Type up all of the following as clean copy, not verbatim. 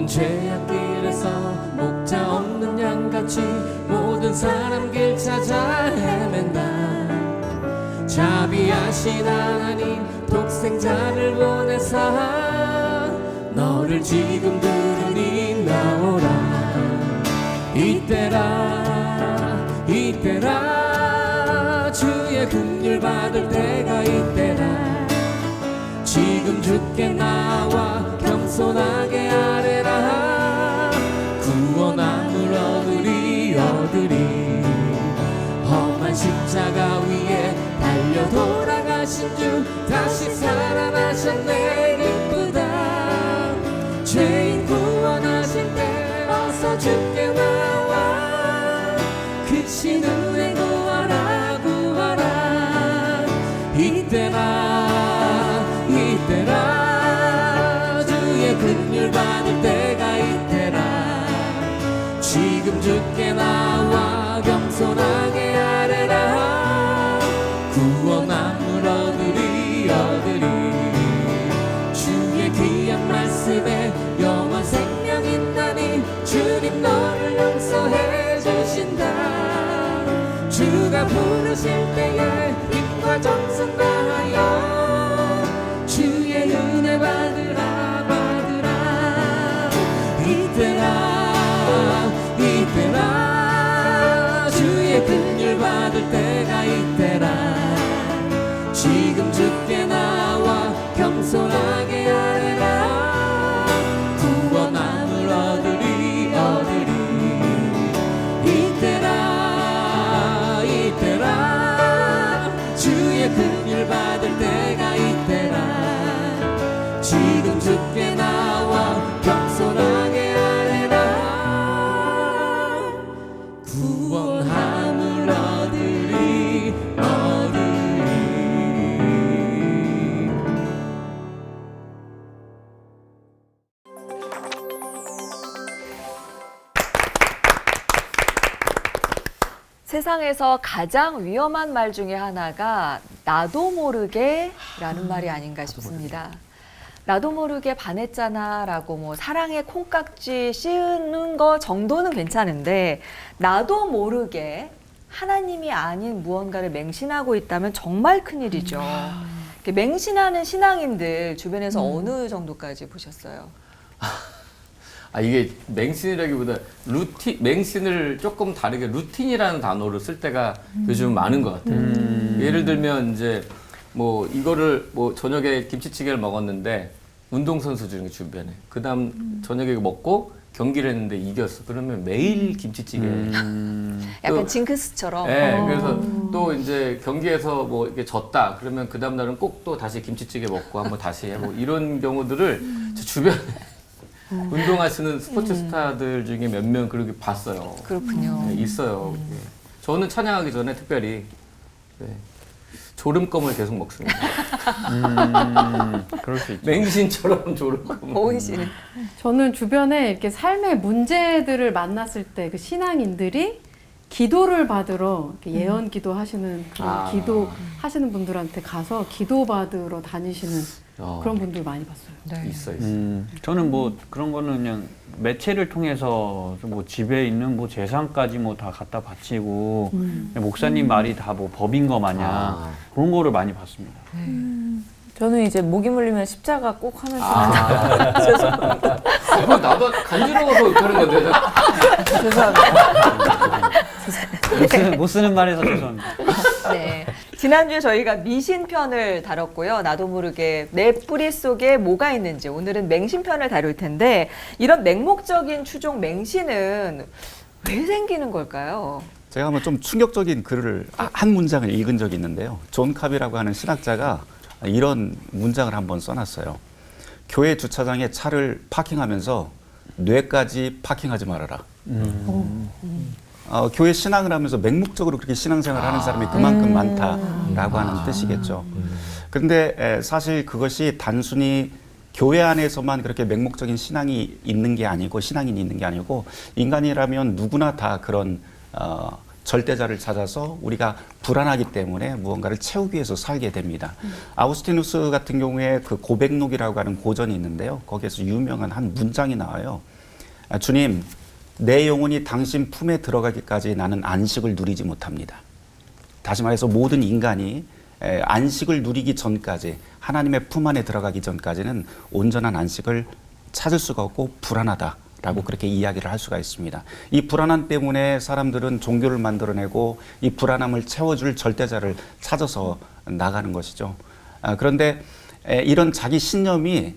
죄악길에서 목자 없는 양같이 모든 사람 길 찾아 헤맨다. 자비하신 하나님 독생자를 보내사 너를 지금 들으니 나오라. 이때라 주의 긍휼 받을 때가 이때라. 지금 주께 나와 겸손하게 아뢰라. 구원함을 얻으리 험한 십자가 위에 달려 돌아가신 주 다시 살아나셨네. 기쁘다. 죄인 구원하실 때 어서 주께 나와 그 신은혜 구하라 구하라. 이때라 주의 긍휼 받을 때가 이때라. 지금 주께 나와 겸손하게 아뢰라. 구원함을 얻으리 주의 귀한 말씀에 영원 생명 있나니 주님 너를 용서해 주신다. 주가 부르실 때에 힘과 정성 다하여 주의 은혜 받으라. 이때라 주의 긍휼 받을 때가 이때라. 지금 주께 나와 겸손하게 아뢰라. 구원함을 얻으리 이때라 주의 긍휼 받을 때가 이때라. 지금 주께 나와 겸손하게 아뢰라. 구원함을 얻으리 세상에서 가장 위험한 말 중에 하나가 나도 모르게 라는 말이 아닌가 싶습니다. 나도 모르게 반했잖아 라고 뭐 사랑의 콩깍지 씌우는 거 정도는 괜찮은데 나도 모르게 하나님이 아닌 무언가를 맹신하고 있다면 정말 큰일이죠. 맹신하는 신앙인들 주변에서 어느 정도까지 보셨어요? 이게 맹신이라기보다 맹신을 조금 다르게 루틴이라는 단어를 쓸 때가 요즘 많은 것 같아요. 예를 들면 이제 뭐 이거를 뭐 저녁에 김치찌개를 먹었는데 운동선수 중에 주변에 그 다음 저녁에 먹고 경기를 했는데 이겼어. 그러면 매일 김치찌개. 약간 징크스처럼. 네, 그래서 또 이제 경기에서 뭐 이렇게 졌다. 그러면 그 다음 날은 꼭 또 다시 김치찌개 먹고 한번 다시 해. 뭐 이런 경우들을 제 주변에 운동하시는 스포츠 스타들 중에 몇 명 그렇게 봤어요. 그렇군요. 네, 있어요. 네. 저는 찬양하기 전에 특별히 졸음껌을 계속 먹습니다. 그럴 수 있죠. 맹신처럼 졸음껌. 오은 씨는? 저는 주변에 이렇게 삶의 문제들을 만났을 때 그 신앙인들이 기도를 받으러 이렇게 예언 기도하시는 그런 기도하시는 분들한테 가서 기도 받으러 다니시는 그런 분들 많이 봤어요. 네. 있어. 저는 뭐 그런 거는 그냥 매체를 통해서 뭐 집에 있는 뭐 재산까지 뭐 다 갖다 바치고 목사님 말이 다 뭐 법인 거 마냥 그런 거를 많이 봤습니다. 저는 이제 목이 물리면 십자가 꼭 하는 죄송합니다. 나도 간지러워서 그런 건데. 죄송합니다. 못 쓰는 말에서 죄송합니다. 네. 지난주에 저희가 미신편을 다뤘고요. 나도 모르게 내 뿌리 속에 뭐가 있는지 오늘은 맹신편을 다룰 텐데 이런 맹목적인 추종 맹신은 왜 생기는 걸까요? 제가 한번 좀 충격적인 글을 한 문장을 읽은 적이 있는데요. 존 카비라고 하는 신학자가 이런 문장을 한번 써놨어요. 교회 주차장에 차를 파킹하면서 뇌까지 파킹하지 말아라. 교회 신앙을 하면서 맹목적으로 그렇게 신앙생활을 하는 사람이 그만큼 많다라고 하는 뜻이겠죠. 그런데 사실 그것이 단순히 교회 안에서만 그렇게 맹목적인 신앙이 있는 게 아니고 신앙인이 있는 게 아니고 인간이라면 누구나 다 그런 절대자를 찾아서 우리가 불안하기 때문에 무언가를 채우기 위해서 살게 됩니다. 아우구스티누스 같은 경우에 그 고백록이라고 하는 고전이 있는데요. 거기에서 유명한 한 문장이 나와요. 주님, 내 영혼이 당신 품에 들어가기까지 나는 안식을 누리지 못합니다. 다시 말해서 모든 인간이 안식을 누리기 전까지, 하나님의 품 안에 들어가기 전까지는 온전한 안식을 찾을 수가 없고 불안하다라고 그렇게 이야기를 할 수가 있습니다. 이 불안함 때문에 사람들은 종교를 만들어내고 이 불안함을 채워줄 절대자를 찾아서 나가는 것이죠. 그런데 이런 자기 신념이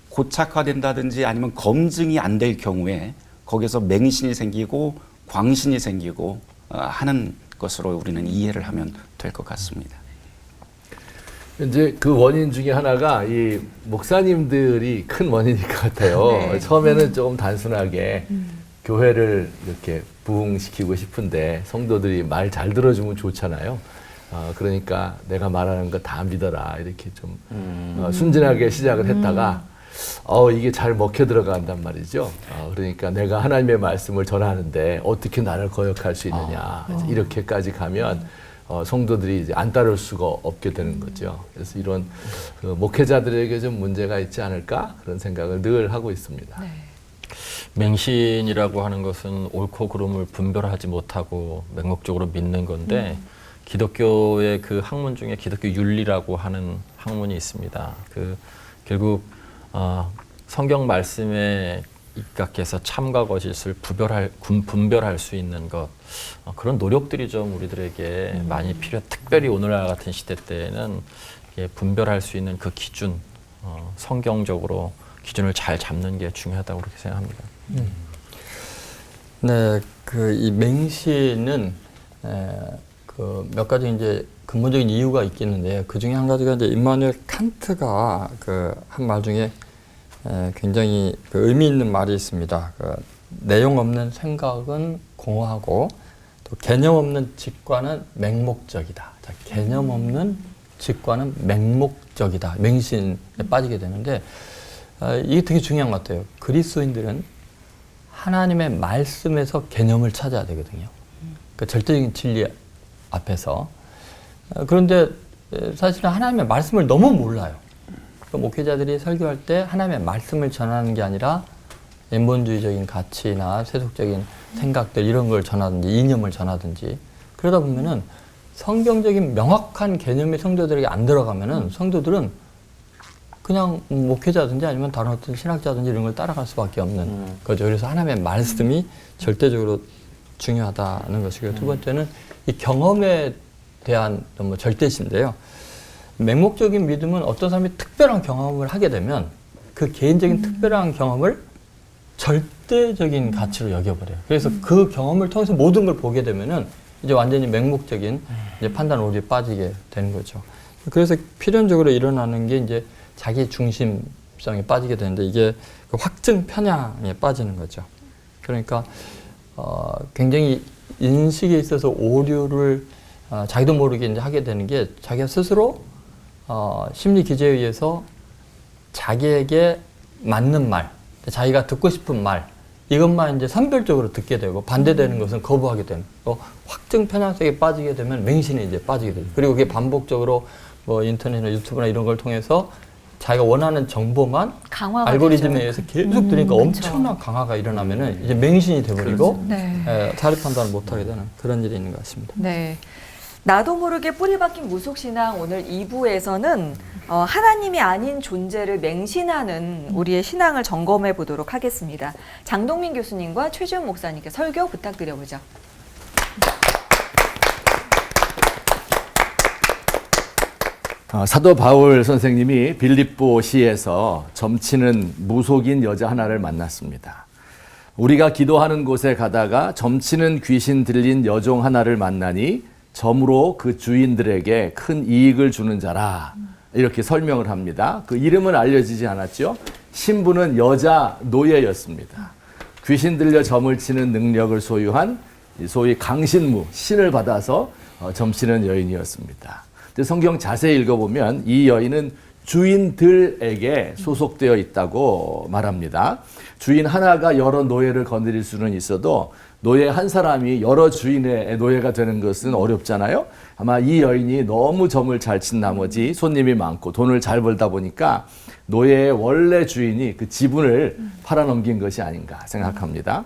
고착화된다든지 아니면 검증이 안 될 경우에 거기서 맹신이 생기고 광신이 생기고 하는 것으로 우리는 이해를 하면 될 것 같습니다. 이제 그 원인 중에 하나가 이 목사님들이 큰 원인일 것 같아요. 네. 처음에는 조금 단순하게 교회를 이렇게 부흥시키고 싶은데 성도들이 말 잘 들어주면 좋잖아요. 그러니까 내가 말하는 거 다 믿어라 이렇게 좀 순진하게 시작을 했다가 이게 잘 먹혀 들어간단 말이죠. 그러니까 내가 하나님의 말씀을 전하는데 어떻게 나를 거역할 수 있느냐 이렇게까지 가면 성도들이 이제 안 따를 수가 없게 되는 거죠. 그래서 이런 그 목회자들에게 좀 문제가 있지 않을까 그런 생각을 늘 하고 있습니다. 네. 맹신이라고 하는 것은 옳고 그름을 분별하지 못하고 맹목적으로 믿는 건데 기독교의 그 학문 중에 기독교 윤리라고 하는 학문이 있습니다. 그 결국 성경 말씀에 입각해서 참과 거짓을 분별할 수 있는 것 그런 노력들이 좀 우리들에게 많이 필요해. 특별히 오늘날 같은 시대 때에는 분별할 수 있는 그 기준, 성경적으로 기준을 잘 잡는 게 중요하다고 그렇게 생각합니다. 네, 그 이 맹신은 그 몇 가지 이제 근본적인 이유가 있겠는데요. 그 중에 한 가지가 이제 임마누엘 칸트가 그 한 말 중에 굉장히 그 의미 있는 말이 있습니다. 그 내용 없는 생각은 공허하고 또 개념 없는 직관은 맹목적이다. 자, 개념 없는 직관은 맹목적이다. 맹신에 빠지게 되는데 이게 되게 중요한 것 같아요. 그리스도인들은 하나님의 말씀에서 개념을 찾아야 되거든요. 그 절대적인 진리 앞에서. 그런데 사실은 하나님의 말씀을 너무 몰라요. 그 목회자들이 설교할 때 하나님의 말씀을 전하는 게 아니라 인본주의적인 가치나 세속적인 생각들 이런 걸 전하든지 이념을 전하든지 그러다 보면은 성경적인 명확한 개념이 성도들에게 안 들어가면은 성도들은 그냥 목회자든지 아니면 다른 어떤 신학자든지 이런 걸 따라갈 수밖에 없는 거죠. 그래서 하나님의 말씀이 절대적으로 중요하다는 것이고요. 두 번째는 이 경험에 대한 뭐 절대시인데요. 맹목적인 믿음은 어떤 사람이 특별한 경험을 하게 되면 그 개인적인 특별한 경험을 절대적인 가치로 여겨버려요. 그래서 그 경험을 통해서 모든 걸 보게 되면은 이제 완전히 맹목적인 이제 판단 오류에 빠지게 되는 거죠. 그래서 필연적으로 일어나는 게 이제 자기 중심성에 빠지게 되는데 이게 그 확증 편향에 빠지는 거죠. 그러니까 굉장히 인식에 있어서 오류를 자기도 모르게 이제 하게 되는 게 자기가 스스로 심리 기제에 의해서 자기에게 맞는 말, 자기가 듣고 싶은 말, 이것만 이제 선별적으로 듣게 되고 반대되는 것은 거부하게 되는. 확증 편향성에 빠지게 되면 맹신에 이제 빠지게 되죠. 그리고 그게 반복적으로 뭐 인터넷이나 유튜브나 이런 걸 통해서 자기가 원하는 정보만 알고리즘에 의해서 계속 들으니까 엄청난 강화가 일어나면은 이제 맹신이 돼버리고 사리 판단을 못하게 되는 그런 일이 있는 것 같습니다. 네. 나도 모르게 뿌리 박힌 무속신앙 오늘 2부에서는 하나님이 아닌 존재를 맹신하는 우리의 신앙을 점검해 보도록 하겠습니다. 장동민 교수님과 최지훈 목사님께 설교 부탁드려보죠. 사도 바울 선생님이 빌립보시에서 점치는 무속인 여자 하나를 만났습니다. 우리가 기도하는 곳에 가다가 점치는 귀신 들린 여종 하나를 만나니 점으로 그 주인들에게 큰 이익을 주는 자라 이렇게 설명을 합니다. 그 이름은 알려지지 않았죠. 신부는 여자 노예였습니다. 귀신 들려 점을 치는 능력을 소유한 소위 강신무, 신을 받아서 점치는 여인이었습니다. 성경 자세히 읽어보면 이 여인은 주인들에게 소속되어 있다고 말합니다. 주인 하나가 여러 노예를 거느릴 수는 있어도 노예 한 사람이 여러 주인의 노예가 되는 것은 어렵잖아요. 아마 이 여인이 너무 점을 잘 친 나머지 손님이 많고 돈을 잘 벌다 보니까 노예의 원래 주인이 그 지분을 팔아넘긴 것이 아닌가 생각합니다.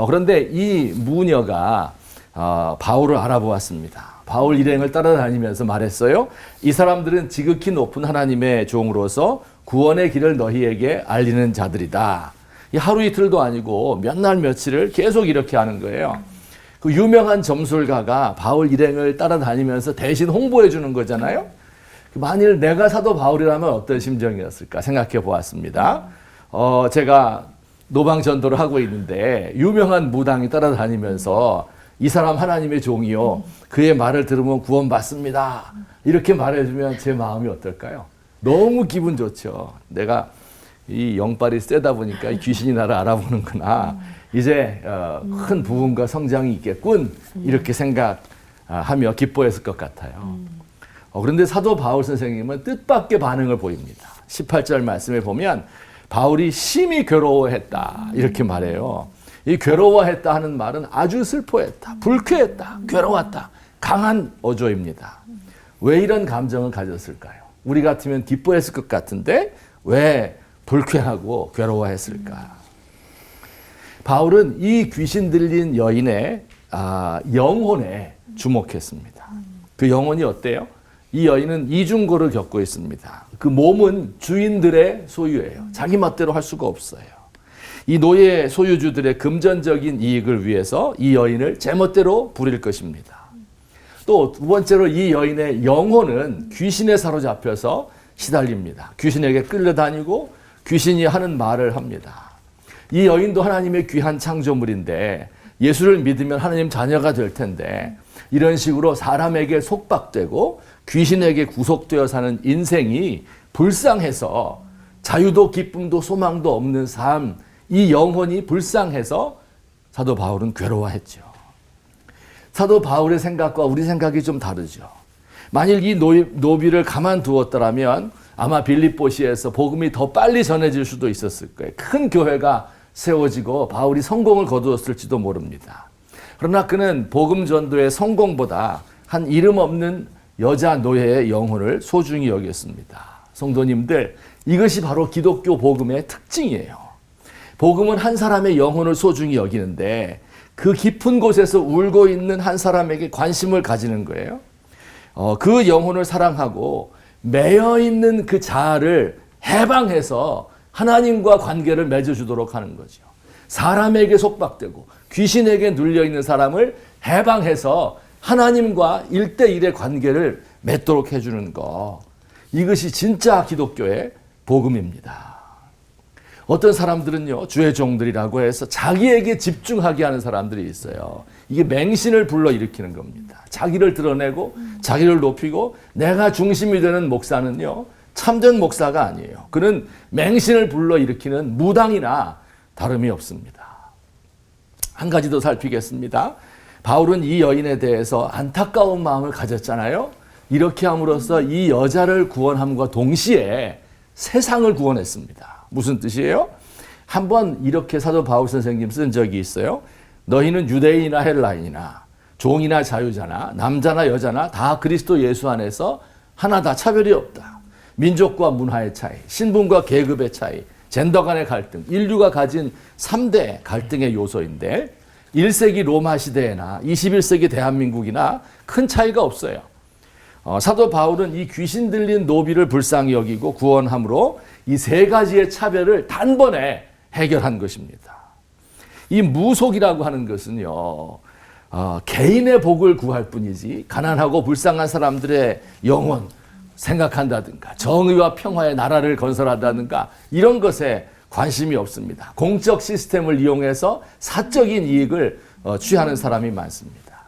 그런데 이 무녀가 바울을 알아보았습니다. 바울 일행을 따라다니면서 말했어요. 이 사람들은 지극히 높은 하나님의 종으로서 구원의 길을 너희에게 알리는 자들이다. 이 하루 이틀도 아니고 몇 날 며칠을 계속 이렇게 하는 거예요. 그 유명한 점술가가 바울 일행을 따라다니면서 대신 홍보해 주는 거잖아요. 만일 내가 사도 바울이라면 어떤 심정이었을까 생각해 보았습니다. 제가 노방 전도를 하고 있는데 유명한 무당이 따라다니면서 이 사람 하나님의 종이요, 그의 말을 들으면 구원받습니다, 이렇게 말해주면 제 마음이 어떨까요? 너무 기분 좋죠. 내가 이 영빨이 세다 보니까 이 귀신이 나를 알아보는구나. 이제 큰 부흥과 성장이 있겠군. 이렇게 생각하며 기뻐했을 것 같아요. 그런데 사도 바울 선생님은 뜻밖의 반응을 보입니다. 18절 말씀에 보면 바울이 심히 괴로워했다 이렇게 말해요. 이 괴로워했다 하는 말은 아주 슬퍼했다, 불쾌했다, 괴로웠다, 강한 어조입니다. 왜 이런 감정을 가졌을까요? 우리 같으면 기뻐했을 것 같은데 왜 불쾌하고 괴로워했을까? 바울은 이 귀신 들린 여인의 영혼에 주목했습니다. 그 영혼이 어때요? 이 여인은 이중고를 겪고 있습니다. 그 몸은 주인들의 소유예요. 자기 멋대로 할 수가 없어요. 이 노예 소유주들의 금전적인 이익을 위해서 이 여인을 제멋대로 부릴 것입니다. 또 두 번째로 이 여인의 영혼은 귀신에 사로잡혀서 시달립니다. 귀신에게 끌려다니고 귀신이 하는 말을 합니다. 이 여인도 하나님의 귀한 창조물인데 예수를 믿으면 하나님 자녀가 될 텐데 이런 식으로 사람에게 속박되고 귀신에게 구속되어 사는 인생이 불쌍해서 자유도 기쁨도 소망도 없는 삶, 이 영혼이 불쌍해서 사도 바울은 괴로워했죠. 사도 바울의 생각과 우리 생각이 좀 다르죠. 만일 이 노비를 가만두었더라면 아마 빌립보시에서 복음이 더 빨리 전해질 수도 있었을 거예요. 큰 교회가 세워지고 바울이 성공을 거두었을지도 모릅니다. 그러나 그는 복음 전도의 성공보다 한 이름 없는 여자 노예의 영혼을 소중히 여겼습니다. 성도님들, 이것이 바로 기독교 복음의 특징이에요. 복음은 한 사람의 영혼을 소중히 여기는데 그 깊은 곳에서 울고 있는 한 사람에게 관심을 가지는 거예요. 그 영혼을 사랑하고 매여 있는 그 자아를 해방해서 하나님과 관계를 맺어주도록 하는 거죠. 사람에게 속박되고 귀신에게 눌려있는 사람을 해방해서 하나님과 1대1의 관계를 맺도록 해주는 것. 이것이 진짜 기독교의 복음입니다. 어떤 사람들은요, 주의 종들이라고 해서 자기에게 집중하게 하는 사람들이 있어요. 이게 맹신을 불러일으키는 겁니다. 자기를 드러내고 자기를 높이고 내가 중심이 되는 목사는요, 참된 목사가 아니에요. 그는 맹신을 불러일으키는 무당이나 다름이 없습니다. 한 가지 더 살피겠습니다. 바울은 이 여인에 대해서 안타까운 마음을 가졌잖아요. 이렇게 함으로써 이 여자를 구원함과 동시에 세상을 구원했습니다. 무슨 뜻이에요? 한번 이렇게 사도 바울 선생님 쓴 적이 있어요. 너희는 유대인이나 헬라인이나 종이나 자유자나 남자나 여자나 다 그리스도 예수 안에서 하나다, 차별이 없다. 민족과 문화의 차이, 신분과 계급의 차이, 젠더 간의 갈등, 인류가 가진 3대 갈등의 요소인데 1세기 로마 시대나 21세기 대한민국이나 큰 차이가 없어요. 사도 바울은 이 귀신 들린 노비를 불쌍히 여기고 구원함으로 이 세 가지의 차별을 단번에 해결한 것입니다. 이 무속이라고 하는 것은요, 개인의 복을 구할 뿐이지 가난하고 불쌍한 사람들의 영혼 생각한다든가 정의와 평화의 나라를 건설한다든가 이런 것에 관심이 없습니다. 공적 시스템을 이용해서 사적인 이익을 취하는 사람이 많습니다.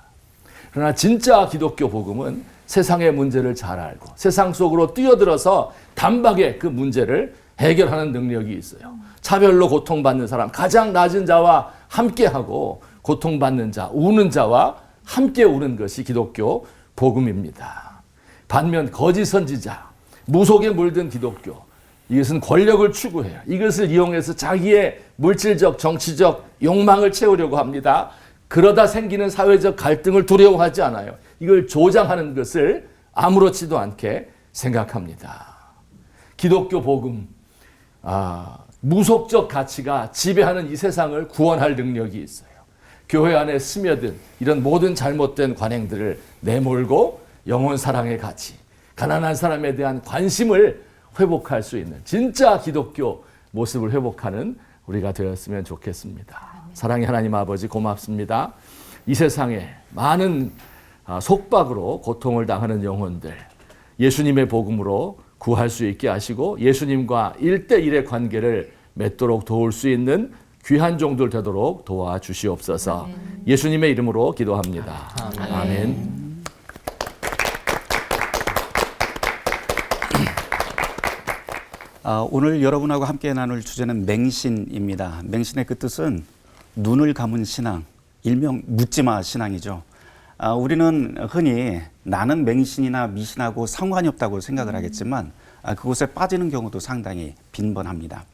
그러나 진짜 기독교 복음은 세상의 문제를 잘 알고 세상 속으로 뛰어들어서 단박에 그 문제를 해결하는 능력이 있어요. 차별로 고통받는 사람, 가장 낮은 자와 함께하고 고통받는 자, 우는 자와 함께 우는 것이 기독교 복음입니다. 반면 거짓 선지자, 무속에 물든 기독교, 이것은 권력을 추구해요. 이것을 이용해서 자기의 물질적, 정치적 욕망을 채우려고 합니다. 그러다 생기는 사회적 갈등을 두려워하지 않아요. 이걸 조장하는 것을 아무렇지도 않게 생각합니다. 기독교 복음, 무속적 가치가 지배하는 이 세상을 구원할 능력이 있어요. 교회 안에 스며든 이런 모든 잘못된 관행들을 내몰고 영혼 사랑의 가치, 가난한 사람에 대한 관심을 회복할 수 있는 진짜 기독교 모습을 회복하는 우리가 되었으면 좋겠습니다. 사랑의 하나님 아버지 고맙습니다. 이 세상에 많은 속박으로 고통을 당하는 영혼들 예수님의 복음으로 구할 수 있게 하시고 예수님과 1대1의 관계를 맺도록 도울 수 있는 귀한 종들 되도록 도와주시옵소서. 예수님의 이름으로 기도합니다. 아멘. 오늘 여러분하고 함께 나눌 주제는 맹신입니다. 맹신의 그 뜻은 눈을 감은 신앙, 일명 묻지마 신앙이죠. 우리는 흔히 나는 맹신이나 미신하고 상관이 없다고 생각을 하겠지만 그곳에 빠지는 경우도 상당히 빈번합니다.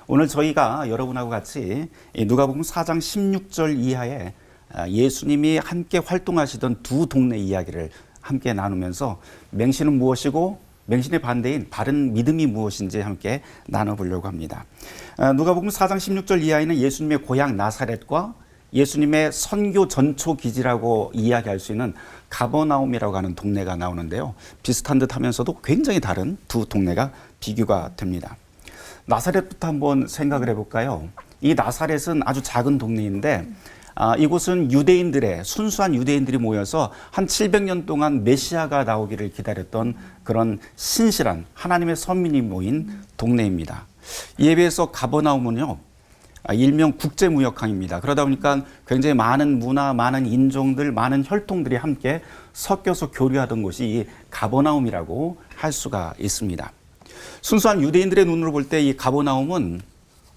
오늘 저희가 여러분하고 같이 누가복음 4장 16절 이하에 예수님이 함께 활동하시던 두 동네 이야기를 함께 나누면서 맹신은 무엇이고 맹신의 반대인 바른 믿음이 무엇인지 함께 나눠보려고 합니다. 누가복음 4장 16절 이하에는 예수님의 고향 나사렛과 예수님의 선교 전초 기지라고 이야기할 수 있는 가버나움이라고 하는 동네가 나오는데요. 비슷한 듯 하면서도 굉장히 다른 두 동네가 비교가 됩니다. 나사렛부터 한번 생각을 해볼까요? 이 나사렛은 아주 작은 동네인데 이곳은 유대인들의 순수한 유대인들이 모여서 한 700년 동안 메시아가 나오기를 기다렸던 그런 신실한 하나님의 선민이 모인 동네입니다. 이에 비해서 가버나움은요, 일명 국제무역항입니다. 그러다 보니까 굉장히 많은 문화, 많은 인종들, 많은 혈통들이 함께 섞여서 교류하던 곳이 이 가버나움이라고 할 수가 있습니다. 순수한 유대인들의 눈으로 볼 때 이 가버나움은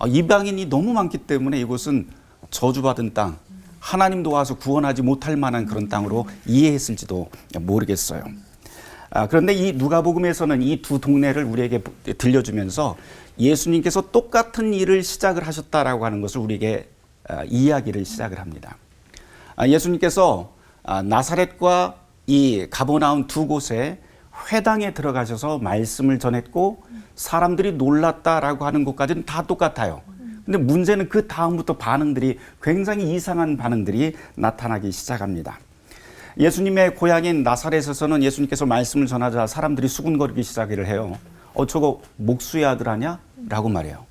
이방인이 너무 많기 때문에 이곳은 저주받은 땅, 하나님도 와서 구원하지 못할 만한 그런 땅으로 이해했을지도 모르겠어요. 그런데 이 누가복음에서는 이 두 동네를 우리에게 들려주면서 예수님께서 똑같은 일을 시작을 하셨다라고 하는 것을 우리에게 이야기를 시작을 합니다. 예수님께서 나사렛과 이 가버나움 두 곳에 회당에 들어가셔서 말씀을 전했고 사람들이 놀랐다라고 하는 것까지는 다 똑같아요. 근데 문제는 그 다음부터 반응들이 굉장히 이상한 반응들이 나타나기 시작합니다. 예수님의 고향인 나사렛에서는 예수님께서 말씀을 전하자 사람들이 수군거리기 시작을 해요. 저거 목수의 아들 아냐? 라고 말해요.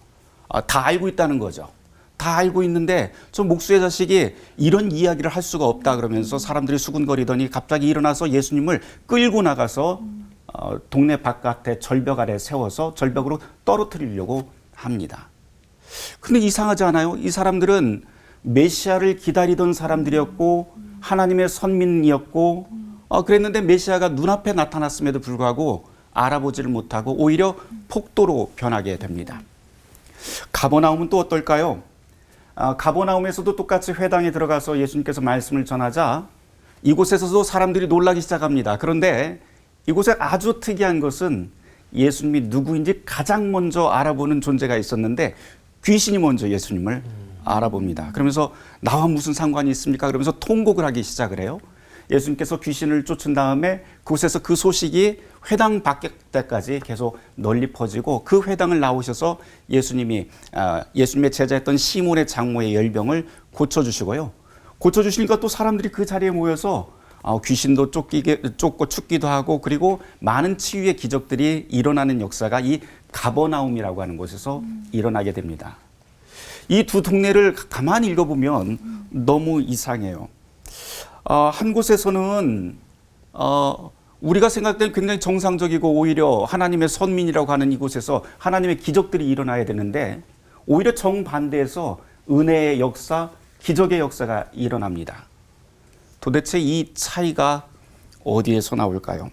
다 알고 있다는 거죠. 다 알고 있는데 저 목수의 자식이 이런 이야기를 할 수가 없다 그러면서 사람들이 수군거리더니 갑자기 일어나서 예수님을 끌고 나가서 동네 바깥에 절벽 아래 세워서 절벽으로 떨어뜨리려고 합니다. 근데 이상하지 않아요? 이 사람들은 메시아를 기다리던 사람들이었고 하나님의 선민이었고 그랬는데 메시아가 눈앞에 나타났음에도 불구하고 알아보지를 못하고 오히려 폭도로 변하게 됩니다. 가버나움은 또 어떨까요? 가버나움에서도 똑같이 회당에 들어가서 예수님께서 말씀을 전하자 이곳에서도 사람들이 놀라기 시작합니다. 그런데 이곳에 아주 특이한 것은 예수님이 누구인지 가장 먼저 알아보는 존재가 있었는데 귀신이 먼저 예수님을 알아봅니다. 그러면서 나와 무슨 상관이 있습니까? 그러면서 통곡을 하기 시작을 해요. 예수님께서 귀신을 쫓은 다음에 그곳에서 그 소식이 회당 밖에까지 계속 널리 퍼지고 그 회당을 나오셔서 예수님의 제자였던 시몬의 장모의 열병을 고쳐주시고요. 고쳐주시니까 또 사람들이 그 자리에 모여서 귀신도 쫓고 춥기도 하고 그리고 많은 치유의 기적들이 일어나는 역사가 이 가버나움이라고 하는 곳에서 일어나게 됩니다. 이 두 동네를 가만히 읽어보면 너무 이상해요. 한 곳에서는 우리가 생각할 때 굉장히 정상적이고 오히려 하나님의 선민이라고 하는 이곳에서 하나님의 기적들이 일어나야 되는데 오히려 정반대에서 은혜의 역사, 기적의 역사가 일어납니다. 도대체 이 차이가 어디에서 나올까요?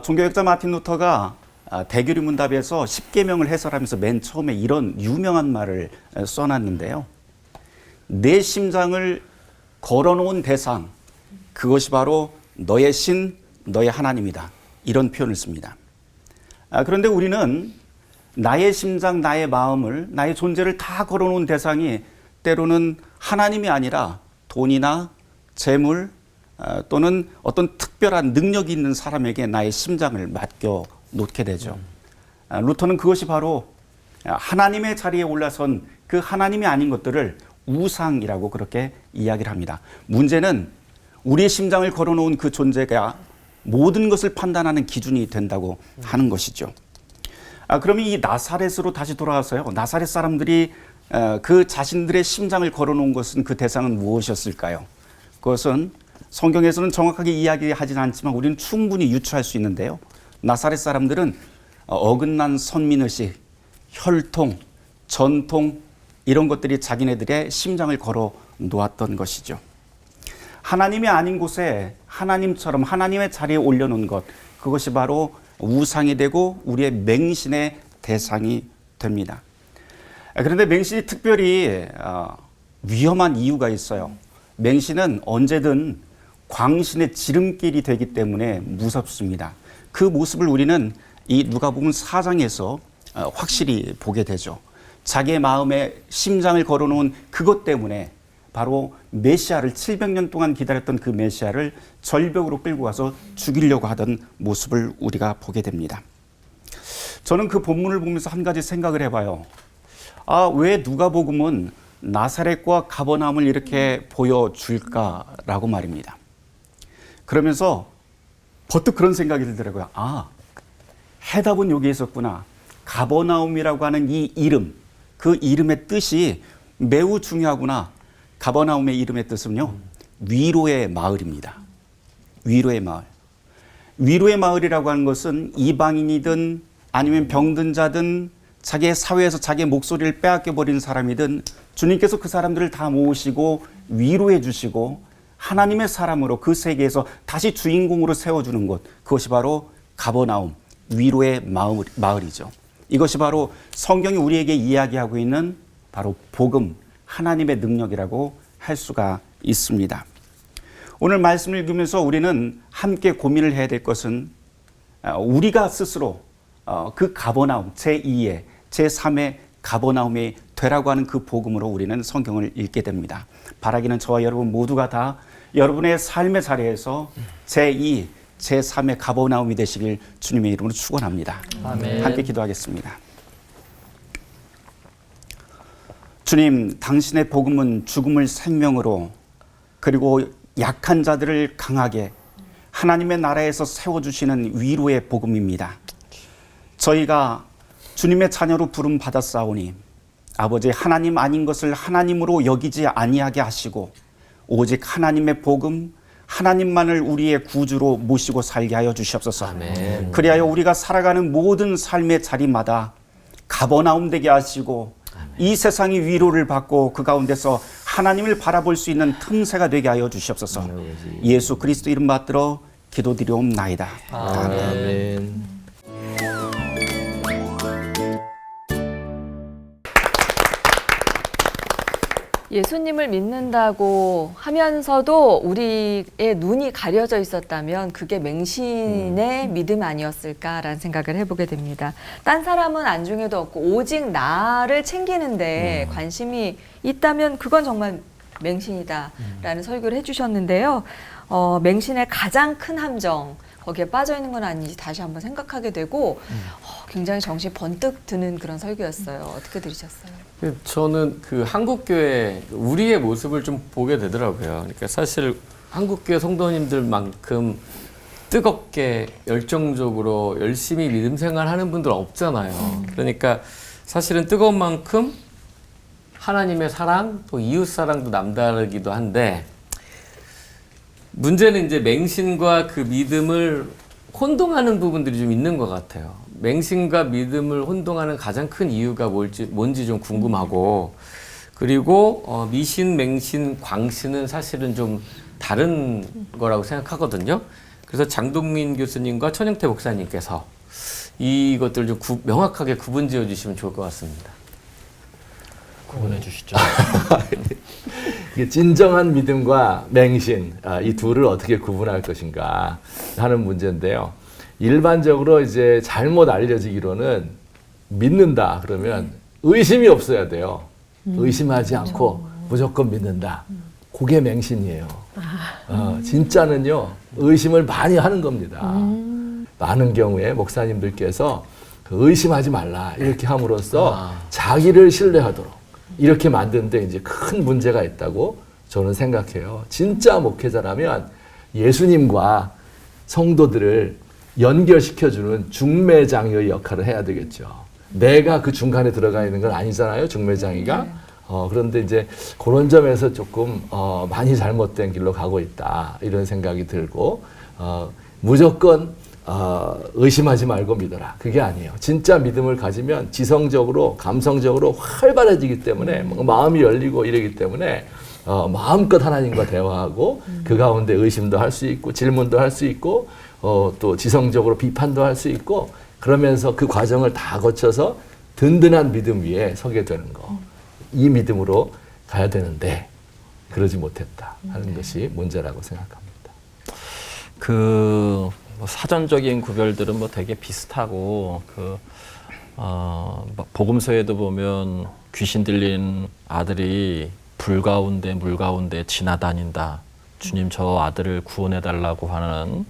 종교학자 마틴 루터가 대교리 문답에서 십계명을 해설하면서 맨 처음에 이런 유명한 말을 써놨는데요. 내 심장을 걸어놓은 대상, 그것이 바로 너의 신, 너의 하나님이다. 이런 표현을 씁니다. 그런데 우리는 나의 심장, 나의 마음을, 나의 존재를 다 걸어놓은 대상이 때로는 하나님이 아니라 돈이나 재물 또는 어떤 특별한 능력이 있는 사람에게 나의 심장을 맡겨 놓게 되죠. 루터는 그것이 바로 하나님의 자리에 올라선 그 하나님이 아닌 것들을 우상이라고 그렇게 이야기를 합니다. 문제는 우리의 심장을 걸어놓은 그 존재가 모든 것을 판단하는 기준이 된다고 하는 것이죠. 그러면 이 나사렛으로 다시 돌아가서요. 나사렛 사람들이 그 자신들의 심장을 걸어놓은 것은 그 대상은 무엇이었을까요? 그것은 성경에서는 정확하게 이야기하지는 않지만 우리는 충분히 유추할 수 있는데요. 나사렛 사람들은 어긋난 선민의식, 혈통, 전통 이런 것들이 자기네들의 심장을 걸어 놓았던 것이죠. 하나님이 아닌 곳에 하나님처럼 하나님의 자리에 올려놓은 것, 그것이 바로 우상이 되고 우리의 맹신의 대상이 됩니다. 그런데 맹신이 특별히 위험한 이유가 있어요. 맹신은 언제든 광신의 지름길이 되기 때문에 무섭습니다. 그 모습을 우리는 이 누가복음 4장에서 확실히 보게 되죠. 자기의 마음에 심장을 걸어놓은 그것 때문에 바로 메시아를 700년 동안 기다렸던 그 메시아를 절벽으로 끌고 가서 죽이려고 하던 모습을 우리가 보게 됩니다. 저는 그 본문을 보면서 한 가지 생각을 해봐요. 왜 누가복음은 나사렛과 가버나움을 이렇게 보여줄까라고 말입니다. 그러면서 버뜩 그런 생각이 들더라고요. 해답은 여기 있었구나. 가버나움이라고 하는 이 이름, 그 이름의 뜻이 매우 중요하구나. 가버나움의 이름의 뜻은요, 위로의 마을입니다. 위로의 마을. 위로의 마을이라고 하는 것은 이방인이든 아니면 병든 자든 자기의 사회에서 자기의 목소리를 빼앗겨버린 사람이든 주님께서 그 사람들을 다 모으시고 위로해 주시고 하나님의 사람으로 그 세계에서 다시 주인공으로 세워주는 곳, 그것이 바로 가버나움, 위로의 마을이죠. 이것이 바로 성경이 우리에게 이야기하고 있는 바로 복음, 하나님의 능력이라고 할 수가 있습니다. 오늘 말씀을 읽으면서 우리는 함께 고민을 해야 될 것은 우리가 스스로 그 가버나움, 제2의, 제3의 가버나움이 되라고 하는 그 복음으로 우리는 성경을 읽게 됩니다. 바라기는 저와 여러분 모두가 다 여러분의 삶의 자리에서 제2, 제3의 가버나움이 되시길 주님의 이름으로 축원합니다. 아멘. 함께 기도하겠습니다. 주님, 당신의 복음은 죽음을 생명으로 그리고 약한 자들을 강하게 하나님의 나라에서 세워주시는 위로의 복음입니다. 저희가 주님의 자녀로 부름 받았사오니 아버지 하나님 아닌 것을 하나님으로 여기지 아니하게 하시고 오직 하나님의 복음, 하나님만을 우리의 구주로 모시고 살게 하여 주시옵소서. 아멘. 그리하여 우리가 살아가는 모든 삶의 자리마다 가버나움 되게 하시고 이 세상이 위로를 받고 그 가운데서 하나님을 바라볼 수 있는 틈새가 되게 하여 주시옵소서. 예수 그리스도 이름 받들어 기도드리옵나이다. 아멘. 예수님을 믿는다고 하면서도 우리의 눈이 가려져 있었다면 그게 맹신의 믿음 아니었을까라는 생각을 해보게 됩니다. 딴 사람은 안중에도 없고 오직 나를 챙기는데 관심이 있다면 그건 정말 맹신이다라는 설교를 해주셨는데요. 맹신의 가장 큰 함정, 거기에 빠져 있는 건 아닌지 다시 한번 생각하게 되고 굉장히 정신이 번뜩 드는 그런 설교였어요. 어떻게 들으셨어요? 저는 그 한국교회 우리의 모습을 좀 보게 되더라고요. 그러니까 사실 한국교회 성도님들만큼 뜨겁게 열정적으로 열심히 믿음 생활하는 분들 없잖아요. 그러니까 사실은 뜨거운 만큼 하나님의 사랑 또 이웃 사랑도 남다르기도 한데 문제는 이제 맹신과 그 믿음을 혼동하는 부분들이 좀 있는 것 같아요. 맹신과 믿음을 혼동하는 가장 큰 이유가 뭔지 좀 궁금하고, 그리고 미신, 맹신, 광신은 사실은 좀 다른 거라고 생각하거든요. 그래서 장동민 교수님과 천영태 목사님께서 이것들 좀 명확하게 구분 지어 주시면 좋을 것 같습니다. 구분해 주시죠. 이게 진정한 믿음과 맹신, 이 둘을 어떻게 구분할 것인가 하는 문제인데요. 일반적으로 이제 잘못 알려지기로는 믿는다 그러면 의심이 없어야 돼요. 의심하지 않고 무조건 믿는다. 그게 맹신이에요. 진짜는요, 의심을 많이 하는 겁니다. 많은 경우에 목사님들께서 의심하지 말라 이렇게 함으로써 자기를 신뢰하도록 이렇게 만드는데 이제 큰 문제가 있다고 저는 생각해요. 진짜 목회자라면 예수님과 성도들을 연결시켜주는 중매장의 역할을 해야 되겠죠. 내가 그 중간에 들어가 있는 건 아니잖아요, 중매장이가. 그런데 이제 그런 점에서 조금 많이 잘못된 길로 가고 있다 이런 생각이 들고 무조건 의심하지 말고 믿어라. 그게 아니에요. 진짜 믿음을 가지면 지성적으로 감성적으로 활발해지기 때문에 마음이 열리고 이러기 때문에 마음껏 하나님과 대화하고 그 가운데 의심도 할 수 있고 질문도 할 수 있고 또 지성적으로 비판도 할 수 있고 그러면서 그 과정을 다 거쳐서 든든한 믿음 위에 서게 되는 거. 이 믿음으로 가야 되는데 그러지 못했다 하는 것이 문제라고 생각합니다. 뭐 사전적인 구별들은 뭐 되게 비슷하고 복음서에도 보면 귀신 들린 아들이 불 가운데 물 가운데 지나다닌다. 주님 저 아들을 구원해 달라고 하는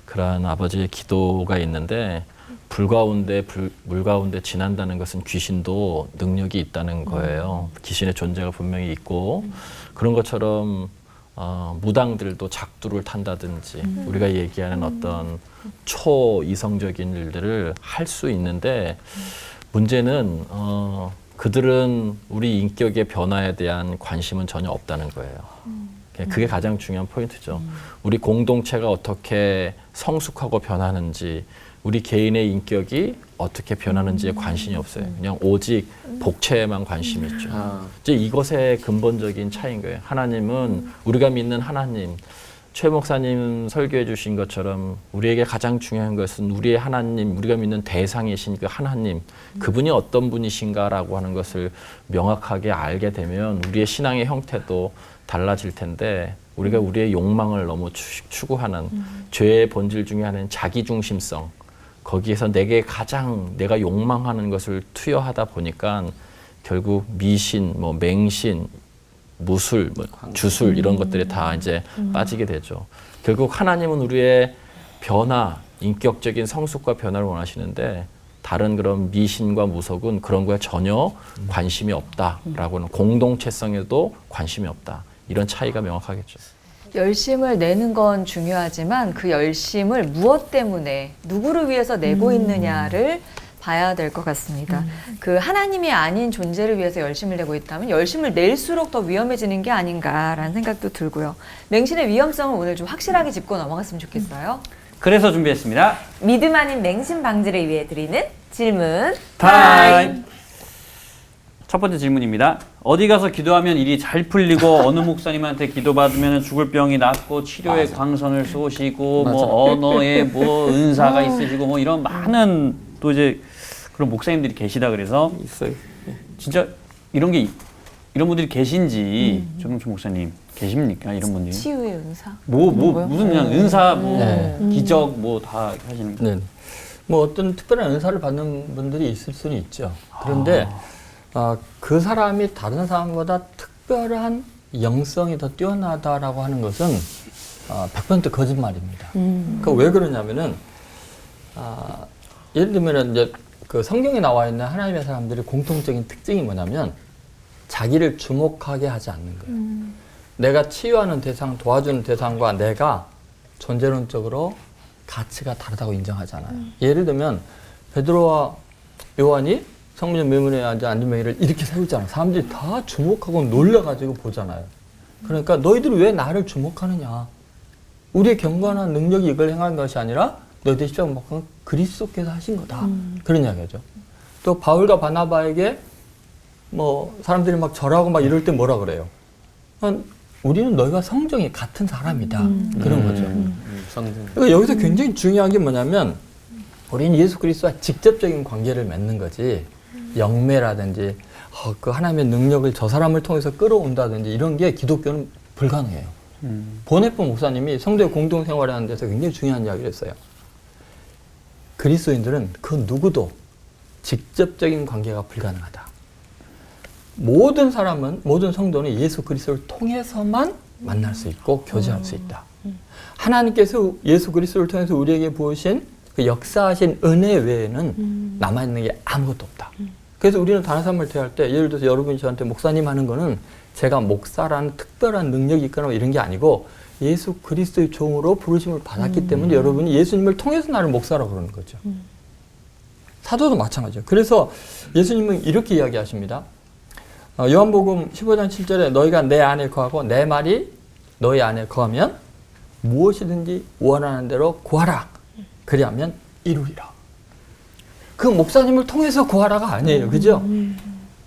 그러한 아버지의 기도가 있는데 불 가운데 물 가운데 지난다는 것은 귀신도 능력이 있다는 거예요. 귀신의 존재가 분명히 있고 그런 것처럼 무당들도 작두를 탄다든지 우리가 얘기하는 어떤 초이성적인 일들을 할 수 있는데 문제는 그들은 우리 인격의 변화에 대한 관심은 전혀 없다는 거예요. 그게 가장 중요한 포인트죠. 우리 공동체가 어떻게 성숙하고 변하는지 우리 개인의 인격이 어떻게 변하는지에 관심이 없어요. 그냥 오직 복체에만 관심이 있죠. 이제 이것의 근본적인 차이인 거예요. 하나님은 우리가 믿는 하나님, 최 목사님 설교해 주신 것처럼 우리에게 가장 중요한 것은 우리의 하나님, 우리가 믿는 대상이신 그 하나님, 그분이 어떤 분이신가라고 하는 것을 명확하게 알게 되면 우리의 신앙의 형태도 달라질 텐데 우리가 우리의 욕망을 너무 추구하는 죄의 본질 중에 하나는 자기중심성, 거기에서 내가 욕망하는 것을 투여하다 보니까 결국 미신, 맹신, 무술, 주술 이런 것들에 다 이제 빠지게 되죠. 결국 하나님은 우리의 변화, 인격적인 성숙과 변화를 원하시는데 다른 그런 미신과 무속은 그런 거에 전혀 관심이 없다라고 하는 공동체성에도 관심이 없다. 이런 차이가 명확하겠죠. 열심을 내는 건 중요하지만 그 열심을 무엇 때문에 누구를 위해서 내고 있느냐를 봐야 될 것 같습니다. 그 하나님이 아닌 존재를 위해서 열심을 내고 있다면 열심을 낼수록 더 위험해지는 게 아닌가라는 생각도 들고요. 맹신의 위험성을 오늘 좀 확실하게 짚고 넘어갔으면 좋겠어요. 그래서 준비했습니다. 믿음 아닌 맹신 방지를 위해 드리는 질문 타임! 첫 번째 질문입니다. 어디 가서 기도하면 일이 잘 풀리고 어느 목사님한테 기도받으면 죽을 병이 낫고 치료의 광선을 쏘시고 뭐 언어에 뭐 은사가 있으시고 뭐 이런 많은 또 이제 그런 목사님들이 계시다 그래서 있어요. 진짜 이런 분들이 계신지 정용춘 목사님 계십니까? 이런 분들이? 치유의 은사. 무슨 그냥 은사 기적 뭐 다 하시는 거. 네. 뭐 어떤 특별한 은사를 받는 분들이 있을 수는 있죠. 그런데 그 사람이 다른 사람보다 특별한 영성이 더 뛰어나다라고 하는 것은 100% 거짓말입니다. 그러니까 왜 그러냐면은 예를 들면 이제 그 성경에 나와 있는 하나님의 사람들의 공통적인 특징이 뭐냐면 자기를 주목하게 하지 않는 거예요. 내가 치유하는 대상, 도와주는 대상과 내가 존재론적으로 가치가 다르다고 인정하잖아요. 예를 들면 베드로와 요한이 성문 매문에 앉아 안전뱅이를 이렇게 세우잖아. 사람들이 다 주목하고 놀라가지고 보잖아요. 그러니까 너희들이 왜 나를 주목하느냐. 우리의 경건한 능력이 이걸 행한 것이 아니라 너희들이 십자가 못 박은 그리스도께서 하신 거다. 그런 이야기죠. 또 바울과 바나바에게 뭐 사람들이 막 절하고 막 이럴 때 뭐라 그래요? 우리는 너희가 성정이 같은 사람이다. 그런 거죠. 그러니까 여기서 굉장히 중요한 게 뭐냐면 우리는 예수 그리스도와 직접적인 관계를 맺는 거지 영매라든지 그 하나님의 능력을 저 사람을 통해서 끌어온다든지 이런 게 기독교는 불가능해요. 보네포 목사님이 성도의 공동생활을 하는 데서 굉장히 중요한 이야기를 했어요. 그리스도인들은 그 누구도 직접적인 관계가 불가능하다. 모든 사람은, 모든 성도는 예수 그리스도를 통해서만 만날 수 있고 교제할 수 있다. 하나님께서 예수 그리스도를 통해서 우리에게 부으신 그 역사하신 은혜 외에는 남아있는 게 아무것도 없다. 그래서 우리는 다른 사람을 대할 때, 예를 들어서 여러분이 저한테 목사님 하는 거는 제가 목사라는 특별한 능력이 있거나 이런 게 아니고 예수 그리스도의 종으로 부르심을 받았기 때문에 여러분이 예수님을 통해서 나를 목사라고 그러는 거죠. 사도도 마찬가지예요. 그래서 예수님은 이렇게 이야기하십니다. 요한복음 15장 7절에 너희가 내 안에 거하고 내 말이 너희 안에 거하면 무엇이든지 원하는 대로 구하라. 그리하면 이루리라. 그 목사님을 통해서 구하라가 아니에요. 그죠?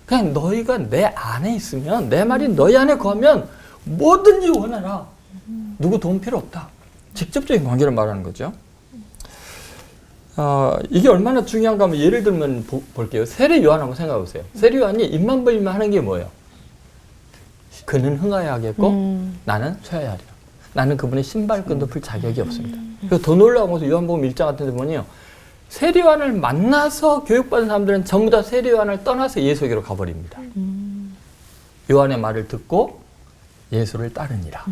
그냥 너희가 내 안에 있으면, 내 말이 너희 안에 거하면 뭐든지 원해라. 누구 도움 필요 없다. 직접적인 관계를 말하는 거죠. 이게 얼마나 중요한가 하면 예를 들면 볼게요. 세례 요한 한번 생각해 보세요. 세례 요한이 입만 벌리면 하는 게 뭐예요? 그는 흥하여야 하겠고 나는 쇠하여야 하리라. 나는 그분의 신발끈도 풀 자격이 없습니다. 그래서 더 놀라운 것은 요한복음 1장 같은 데 보면요. 세례 요한을 만나서 교육받은 사람들은 전부 다 세례 요한을 떠나서 예수에게로 가버립니다. 요한의 말을 듣고 예수를 따르니라.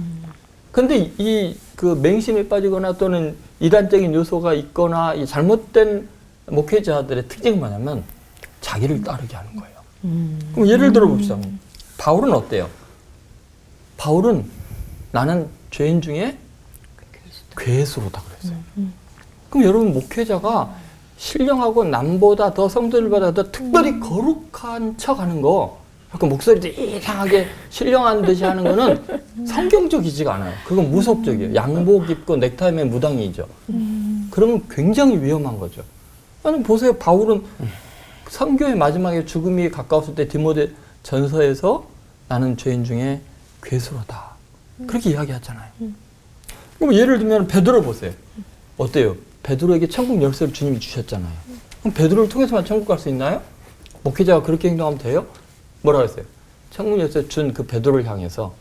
근데 이 그 맹신에 빠지거나 또는 이단적인 요소가 있거나 이 잘못된 목회자들의 특징은 뭐냐면 자기를 따르게 하는 거예요. 그럼 예를 들어 봅시다. 바울은 어때요? 바울은 나는 죄인 중에 괴수로다 그랬어요. 그럼 여러분 목회자가 신령하고 남보다 더 성도를 받아 더 특별히 거룩한 척 하는 거, 그러니까 목소리도 이상하게 신령한 듯이 하는 거는 성경적이지가 않아요. 그건 무속적이에요. 양복 입고 넥타이 맨 무당이죠. 그러면 굉장히 위험한 거죠. 아니 보세요. 바울은 선교의 마지막에 죽음이 가까웠을 때 디모데 전서에서 나는 죄인 중에 괴수로다. 그렇게 이야기하잖아요. 그럼 예를 들면 베드로 보세요. 어때요? 베드로에게 천국 열쇠를 주님이 주셨잖아요. 그럼 베드로를 통해서만 천국 갈 수 있나요? 목회자가 그렇게 행동하면 돼요? 뭐라고 했어요? 천국 열쇠 준 그 베드로를 향해서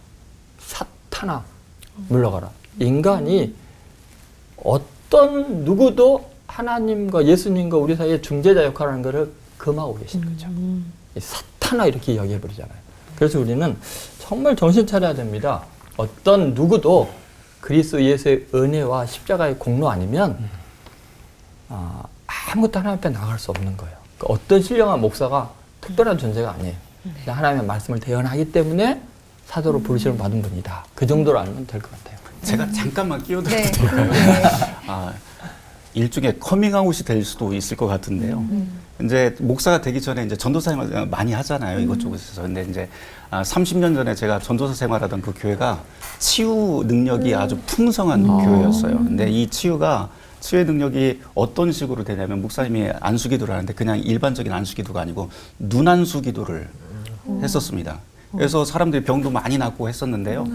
사탄아 물러가라. 인간이 어떤 누구도 하나님과 예수님과 우리 사이에 중재자 역할을 하는 것을 금하고 계신 거죠. 사탄아 이렇게 이야기해버리잖아요. 그래서 우리는 정말 정신 차려야 됩니다. 어떤 누구도 그리스도 예수의 은혜와 십자가의 공로 아니면 아무것도 하나님 앞에 나갈 수 없는 거예요. 그러니까 어떤 신령한 목사가 특별한 존재가 아니에요. 하나님의 말씀을 대언하기 때문에 사도로 부르심을 받은 분이다. 그 정도로 알면 될 것 같아요. 제가 잠깐만 끼어들어도 될까요? 일종의 커밍아웃이 될 수도 있을 것 같은데요. 이제 목사가 되기 전에 이제 전도사 생활 많이 하잖아요. 이것저것에서. 근데 이제 30년 전에 제가 전도사 생활하던 그 교회가 치유 능력이 아주 풍성한 교회였어요. 근데 이 치유의 능력이 어떤 식으로 되냐면 목사님이 안수기도를 하는데 그냥 일반적인 안수기도가 아니고 눈안수기도를 했었습니다. 그래서 사람들이 병도 많이 낫고 했었는데요.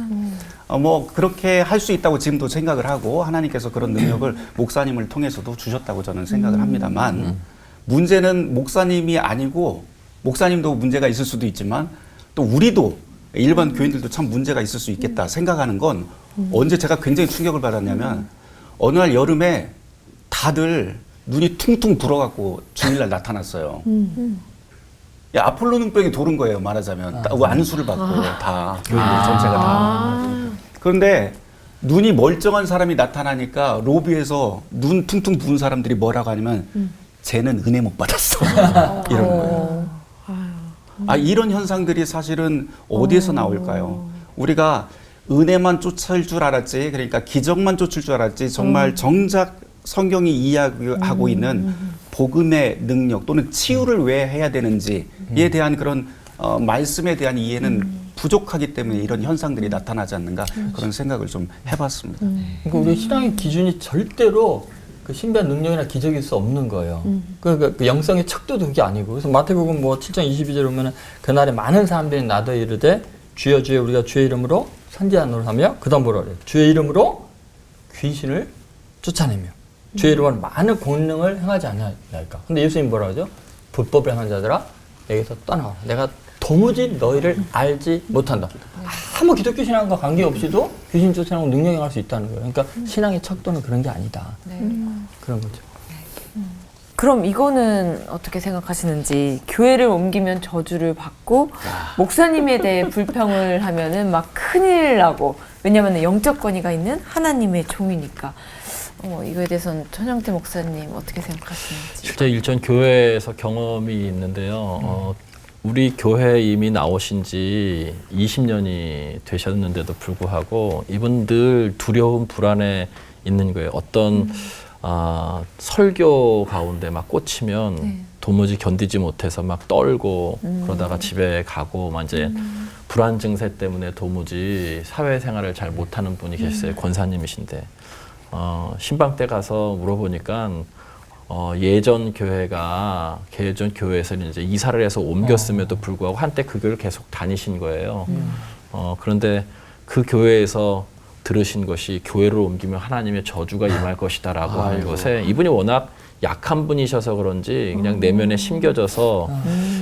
뭐 그렇게 할 수 있다고 지금도 생각을 하고 하나님께서 그런 능력을 목사님을 통해서도 주셨다고 저는 생각을 합니다만 문제는 목사님이 아니고 목사님도 문제가 있을 수도 있지만 또 우리도 일반 교인들도 참 문제가 있을 수 있겠다 생각하는 건 언제 제가 굉장히 충격을 받았냐면 어느 날 여름에 다들 눈이 퉁퉁 불어갖고 주일날 나타났어요. 야, 아폴로 눈병이 도는 거예요, 말하자면. 안수를 받고 다, 교인들 전체가 다. 그런데 눈이 멀쩡한 사람이 나타나니까 로비에서 눈 퉁퉁 부은 사람들이 뭐라고 하냐면 쟤는 은혜 못 받았어. 이러는 거예요. 이런 현상들이 사실은 어디에서 나올까요? 우리가 은혜만 쫓을 줄 알았지, 그러니까 기적만 쫓을 줄 알았지, 정말 정작 성경이 이야기하고 있는 복음의 능력 또는 치유를 왜 해야 되는지에 대한 그런 말씀에 대한 이해는 부족하기 때문에 이런 현상들이 나타나지 않는가 그런 생각을 좀 해봤습니다. 그러니까 우리 신앙의 기준이 절대로 그 신비한 능력이나 기적일 수 없는 거예요. 그 영성의 척도도 그게 아니고. 그래서 마태복음 뭐 7장 22절에 보면은 그날에 많은 사람들이 나더러 이르되 주여 주여 우리가 주의 이름으로 선지자 노릇하며 그다음 뭐라 그래요? 주의 이름으로 귀신을 쫓아내며 주의 이름으로 많은 권능을 행하지 않냐니까. 근데 예수님 뭐라 하죠? 불법을 행한 자들아 여기서 떠나와라. 내가 도무지 너희를 알지 못한다. 아무 기독교 신앙과 관계없이도 귀신 쫓아내고 능력 행할 수 있다는 거예요. 그러니까 신앙의 척도는 그런 게 아니다. 그런 거죠. 그럼 이거는 어떻게 생각하시는지, 교회를 옮기면 저주를 받고 목사님에 대해 불평을 하면은 막 큰일 나고, 왜냐하면 영적 권위가 있는 하나님의 종이니까. 이거에 대해서는 천영태 목사님 어떻게 생각하시는지. 실제 일전 교회에서 경험이 있는데요. 우리 교회에 이미 나오신 지 20년이 되셨는데도 불구하고 이분 늘 두려움, 불안에 있는 거예요. 어떤 설교 가운데 막 꽂히면 도무지 견디지 못해서 막 떨고 그러다가 집에 가고 막 이제 불안 증세 때문에 도무지 사회생활을 잘 못하는 분이 계셨어요. 권사님이신데 신방 때 가서 물어보니까 예전 교회에서 이제 이사를 해서 옮겼음에도 불구하고 한때 그 교회를 계속 다니신 거예요. 그런데 그 교회에서 들으신 것이 교회를 옮기면 하나님의 저주가 임할 것이다라고 하는 것에 이분이 워낙 약한 분이셔서 그런지 그냥 내면에 심겨져서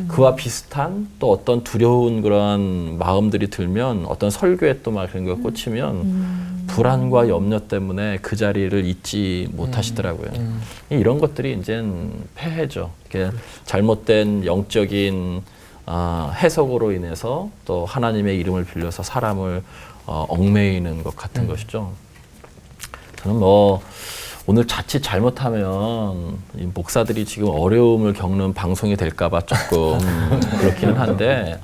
그와 비슷한 또 어떤 두려운 그런 마음들이 들면 어떤 설교에 또 막 그런 거 꽂히면 불안과 염려 때문에 그 자리를 잊지 못하시더라고요. 이런 것들이 이제는 폐해죠. 이렇게 잘못된 영적인 해석으로 인해서 또 하나님의 이름을 빌려서 사람을 얽매이는 것 같은 것이죠. 저는 오늘 자칫 잘못하면 이 목사들이 지금 어려움을 겪는 방송이 될까봐 조금 그렇기는 한데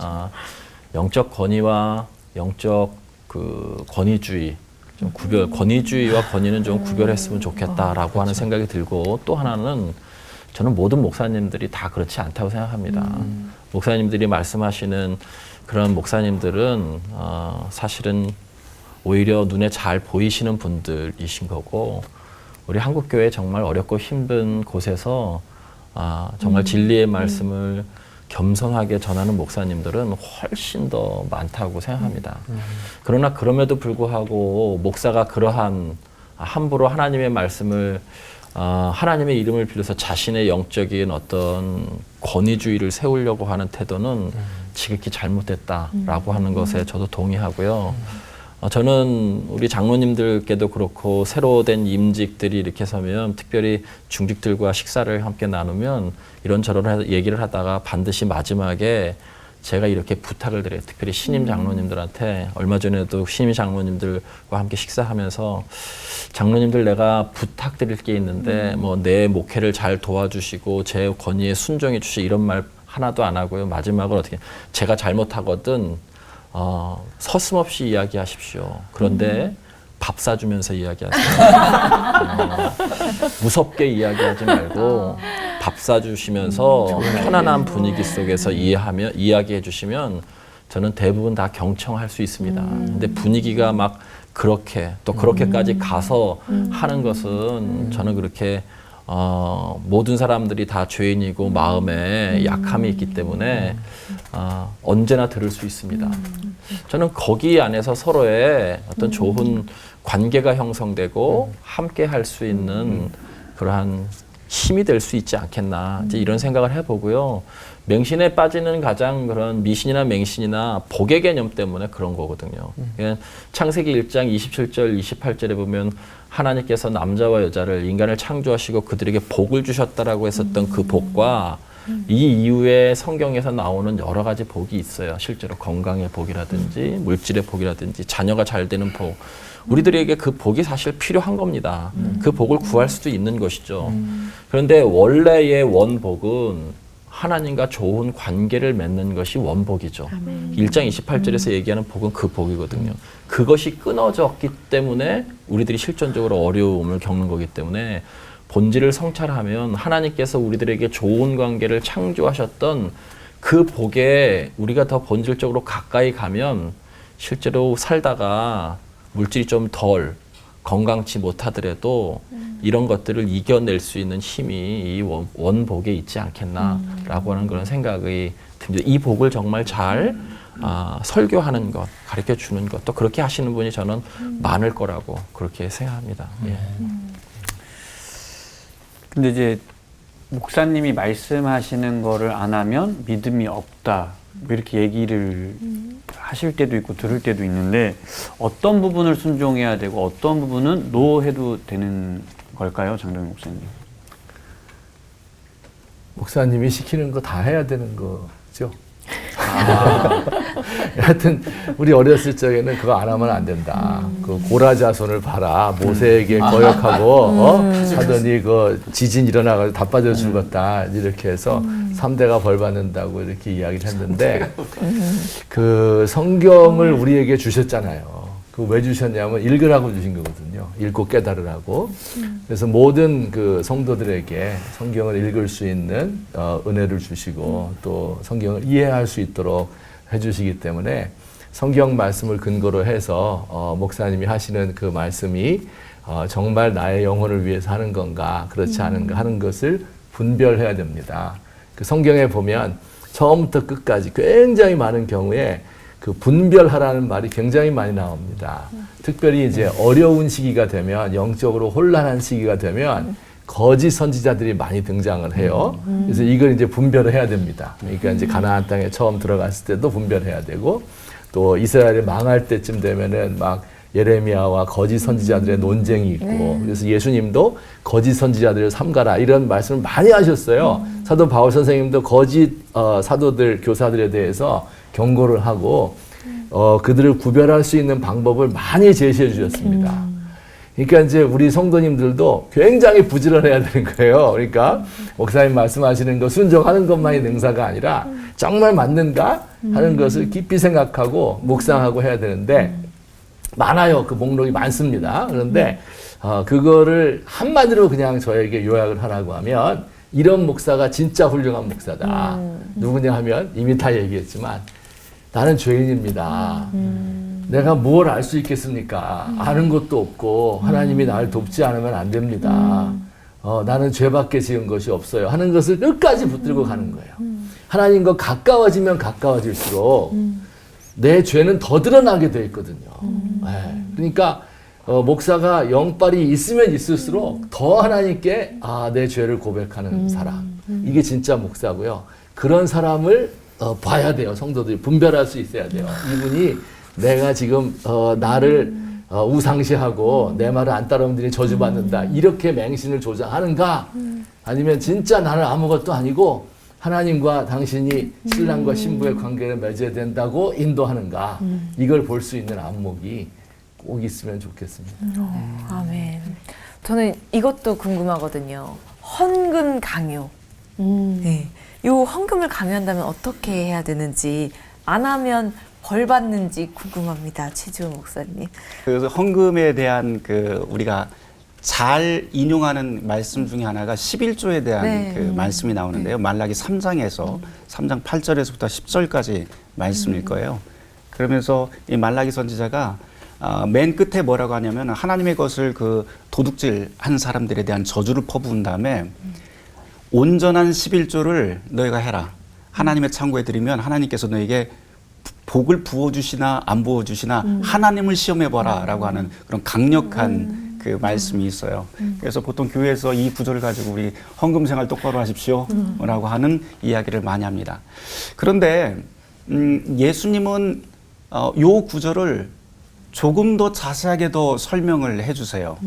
영적 권위와 영적 그 권위주의 좀 권위주의와 권위는 좀 구별했으면 좋겠다라고 하는 생각이 들고, 또 하나는 저는 모든 목사님들이 다 그렇지 않다고 생각합니다. 목사님들이 말씀하시는 그런 목사님들은 사실은 오히려 눈에 잘 보이시는 분들이신 거고, 우리 한국교회 정말 어렵고 힘든 곳에서 정말 진리의 말씀을 겸손하게 전하는 목사님들은 훨씬 더 많다고 생각합니다. 그러나 그럼에도 불구하고 목사가 그러한 함부로 하나님의 말씀을 하나님의 이름을 빌려서 자신의 영적인 어떤 권위주의를 세우려고 하는 태도는 지극히 잘못됐다라고 하는 것에 저도 동의하고요. 저는 우리 장로님들께도 그렇고 새로 된 임직들이 이렇게 서면, 특별히 중직들과 식사를 함께 나누면 이런저런 얘기를 하다가 반드시 마지막에 제가 이렇게 부탁을 드려요. 특별히 신임 장로님들한테. 얼마 전에도 신임 장로님들과 함께 식사하면서 장로님들, 내가 부탁드릴 게 있는데 내 목회를 잘 도와주시고 제 권위에 순종해 주시, 이런 말 하나도 안 하고요. 마지막으로 어떻게, 제가 잘못하거든 서슴없이 이야기하십시오. 그런데 밥 사주면서 이야기하세요. 무섭게 이야기하지 말고 밥 사주시면서 편안한 분위기 속에서 이야기해 주시면 저는 대부분 다 경청할 수 있습니다. 근데 분위기가 막 그렇게까지 가서 하는 것은 저는 그렇게 모든 사람들이 다 죄인이고 마음에 약함이 있기 때문에 언제나 들을 수 있습니다. 저는 거기 안에서 서로의 어떤 좋은 관계가 형성되고 함께 할 수 있는 그러한 힘이 될 수 있지 않겠나, 이제 이런 생각을 해보고요. 맹신에 빠지는 가장 그런 미신이나 맹신이나 복의 개념 때문에 그런 거거든요. 창세기 1장 27절 28절에 보면 하나님께서 남자와 여자를, 인간을 창조하시고 그들에게 복을 주셨다라고 했었던 그 복과 이 이후에 성경에서 나오는 여러 가지 복이 있어요. 실제로 건강의 복이라든지 물질의 복이라든지 자녀가 잘 되는 복. 우리들에게 그 복이 사실 필요한 겁니다. 그 복을 구할 수도 있는 것이죠. 그런데 원래의 원복은 하나님과 좋은 관계를 맺는 것이 원복이죠. 1장 28절에서 얘기하는 복은 그 복이거든요. 그것이 끊어졌기 때문에 우리들이 실존적으로 어려움을 겪는 거기 때문에 본질을 성찰하면 하나님께서 우리들에게 좋은 관계를 창조하셨던 그 복에 우리가 더 본질적으로 가까이 가면 실제로 살다가 물질이 좀 덜 건강치 못하더라도 이런 것들을 이겨낼 수 있는 힘이 이 원복에 있지 않겠나라고 하는 그런 생각이 듭니다. 이 복을 정말 잘 설교하는 것, 가르쳐 주는 것, 또 그렇게 하시는 분이 저는 많을 거라고 그렇게 생각합니다. 예. 근데 이제 목사님이 말씀하시는 거를 안 하면 믿음이 없다, 이렇게 얘기를 하실 때도 있고 들을 때도 있는데, 어떤 부분을 순종해야 되고 어떤 부분은 노 해도 되는 걸까요, 장동민 목사님? 목사님이 시키는 거 다 해야 되는 거죠. 하여튼 우리 어렸을 적에는 그거 안 하면 안 된다. 그 고라자손을 봐라. 모세에게 거역하고 하더니 그 지진 일어나가지고 다 빠져 죽었다. 이렇게 해서 3대가 벌 받는다고 이렇게 이야기를 했는데 그 성경을 우리에게 주셨잖아요. 그 왜 주셨냐면 읽으라고 주신 거거든요. 읽고 깨달으라고. 그래서 모든 그 성도들에게 성경을 읽을 수 있는 은혜를 주시고 또 성경을 이해할 수 있도록 해주시기 때문에 성경 말씀을 근거로 해서 목사님이 하시는 그 말씀이 정말 나의 영혼을 위해서 하는 건가 그렇지 않은가 하는 것을 분별해야 됩니다. 그 성경에 보면 처음부터 끝까지 굉장히 많은 경우에 그 분별하라는 말이 굉장히 많이 나옵니다. 특별히 이제 어려운 시기가 되면 영적으로 혼란한 시기가 되면 거짓 선지자들이 많이 등장을 해요. 그래서 이걸 이제 분별을 해야 됩니다. 그러니까 이제 가나안 땅에 처음 들어갔을 때도 분별해야 되고 또 이스라엘이 망할 때쯤 되면은 막 예레미야와 거짓 선지자들의 논쟁이 있고 그래서 예수님도 거짓 선지자들을 삼가라 이런 말씀을 많이 하셨어요. 사도 바울 선생님도 거짓 사도들 교사들에 대해서 경고를 하고 그들을 구별할 수 있는 방법을 많이 제시해 주셨습니다. 그러니까 이제 우리 성도님들도 굉장히 부지런해야 되는 거예요. 그러니까 목사님 말씀하시는 거 순종하는 것만이 능사가 아니라 정말 맞는가 하는 것을 깊이 생각하고 묵상하고 해야 되는데 많아요. 그 목록이 많습니다. 그런데 그거를 한마디로 그냥 저에게 요약을 하라고 하면 이런 목사가 진짜 훌륭한 목사다. 누구냐 하면 이미 다 얘기했지만 나는 죄인입니다. 내가 뭘 알 수 있겠습니까? 아는 것도 없고 하나님이 나를 돕지 않으면 안 됩니다. 나는 죄밖에 지은 것이 없어요. 하는 것을 끝까지 붙들고 가는 거예요. 하나님과 가까워지면 가까워질수록 내 죄는 더 드러나게 돼 있거든요. 네. 그러니까 목사가 영빨이 있으면 있을수록 더 하나님께 내 죄를 고백하는 사람. 이게 진짜 목사고요. 그런 사람을 봐야 돼요. 성도들이 분별할 수 있어야 돼요. 이분이 내가 지금 나를 우상시하고 내 말을 안 따르면 저주받는다. 이렇게 맹신을 조장하는가? 아니면 진짜 나는 아무것도 아니고 하나님과 당신이 신랑과 신부의 관계를 맺어야 된다고 인도하는가? 이걸 볼 수 있는 안목이 꼭 있으면 좋겠습니다. 아멘. 저는 이것도 궁금하거든요. 헌금 강요. 네. 요 헌금을 강요한다면 어떻게 해야 되는지, 안 하면 벌 받는지 궁금합니다. 최지호 목사님. 그래서 헌금에 대한 우리가 잘 인용하는 말씀 중에 하나가 11조에 대한 그 말씀이 나오는데요. 말라기 3장에서 3장 8절에서부터 10절까지 말씀일 거예요. 그러면서 이 말라기 선지자가 맨 끝에 뭐라고 하냐면 하나님의 것을 도둑질 한 사람들에 대한 저주를 퍼부은 다음에 온전한 11조를 너희가 해라. 하나님의 창고에 드리면 하나님께서 너에게 복을 부어주시나 안 부어주시나 하나님을 시험해봐라 라고 하는 그런 강력한 그 말씀이 있어요. 그래서 보통 교회에서 이 구절을 가지고 우리 헌금 생활 똑바로 하십시오 라고 하는 이야기를 많이 합니다. 그런데 예수님은 요 구절을 조금 더 자세하게 더 설명을 해주세요.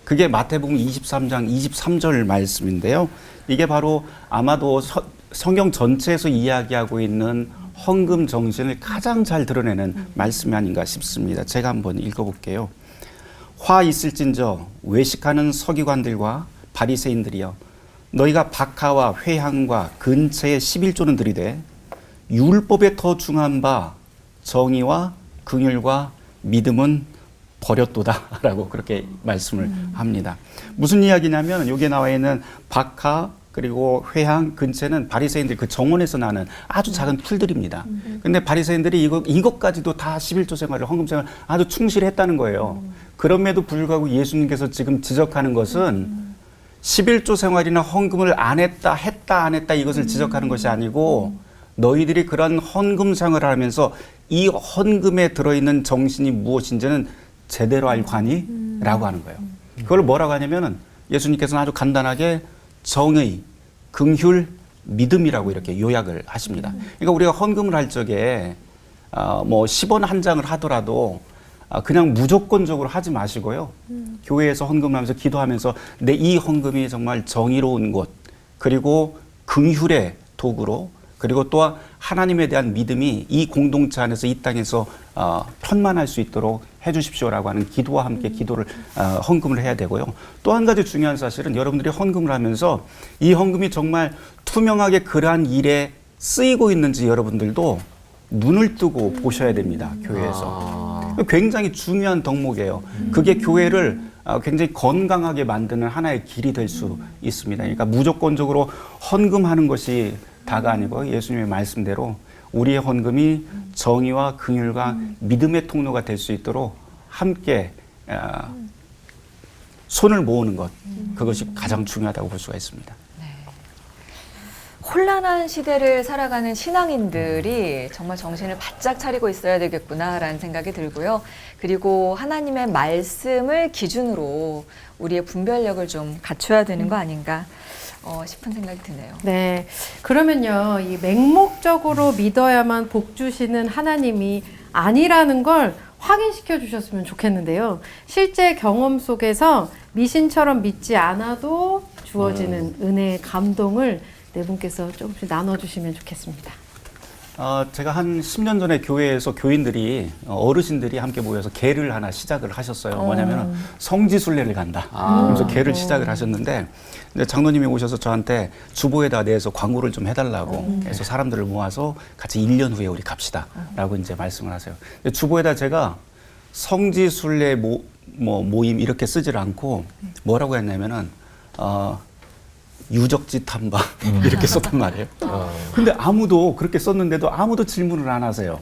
그게 마태복음 23장 23절 말씀인데요. 이게 바로 아마도 성경 전체에서 이야기하고 있는 헌금 정신을 가장 잘 드러내는 말씀이 아닌가 싶습니다. 제가 한번 읽어볼게요. 화 있을진저 외식하는 서기관들과 바리새인들이여, 너희가 박하와 회향과 근처에 11조는 들이되 율법에 더 중한 바 정의와 긍휼과 믿음은 버렸도다 라고 그렇게 말씀을 합니다. 무슨 이야기냐면 여기에 나와 있는 박하 그리고 회향 근처는 바리새인들 그 정원에서 나는 아주 작은 풀들입니다. 근데 바리새인들이 이것까지도 다 11조 생활을, 헌금 생활을 아주 충실했다는 거예요. 그럼에도 불구하고 예수님께서 지금 지적하는 것은 11조 생활이나 헌금을 안 했다 이것을 지적하는 것이 아니고 너희들이 그런 헌금 생활을 하면서 이 헌금에 들어있는 정신이 무엇인지는 제대로 알고 하니? 라고 하는 거예요. 그걸 뭐라고 하냐면은 예수님께서는 아주 간단하게 정의, 긍휼, 믿음이라고 이렇게 요약을 하십니다. 그러니까 우리가 헌금을 할 적에 뭐 10원 한 장을 하더라도 그냥 무조건적으로 하지 마시고요. 교회에서 헌금을 하면서 기도하면서 내 이 헌금이 정말 정의로운 곳, 그리고 긍휼의 도구로, 그리고 또한 하나님에 대한 믿음이 이 공동체 안에서 이 땅에서 편만할 수 있도록 해주십시오라고 하는 기도와 함께 기도를 헌금을 해야 되고요. 또 한 가지 중요한 사실은 여러분들이 헌금을 하면서 이 헌금이 정말 투명하게 그러한 일에 쓰이고 있는지 여러분들도 눈을 뜨고 보셔야 됩니다. 교회에서. 굉장히 중요한 덕목이에요. 그게 교회를 굉장히 건강하게 만드는 하나의 길이 될 수 있습니다. 그러니까 무조건적으로 헌금하는 것이 다가 아니고 예수님의 말씀대로 우리의 헌금이 정의와 긍휼과 믿음의 통로가 될 수 있도록 함께 손을 모으는 것, 그것이 가장 중요하다고 볼 수가 있습니다. 혼란한 시대를 살아가는 신앙인들이 정말 정신을 바짝 차리고 있어야 되겠구나라는 생각이 들고요. 그리고 하나님의 말씀을 기준으로 우리의 분별력을 좀 갖춰야 되는 거 아닌가 싶은 생각이 드네요. 네. 그러면요, 이 맹목적으로 믿어야만 복 주시는 하나님이 아니라는 걸 확인시켜 주셨으면 좋겠는데요. 실제 경험 속에서 미신처럼 믿지 않아도 주어지는 은혜의 감동을 네 분께서 조금씩 나눠주시면 좋겠습니다. 제가 한 10년 전에 교회에서 교인들이 어르신들이 함께 모여서 계를 하나 시작을 하셨어요. 뭐냐면 성지순례를 간다. 그래서 계를 시작을 하셨는데 이제 장로님이 오셔서 저한테 주보에다 내서 광고를 좀 해달라고 해서 사람들을 모아서 같이 1년 후에 우리 갑시다라고 이제 말씀을 하세요. 주보에다 제가 성지순례 모임 이렇게 쓰질 않고 뭐라고 했냐면은 유적지 탐방 이렇게 썼단 말이에요. 근데 아무도 그렇게 썼는데도 아무도 질문을 안 하세요.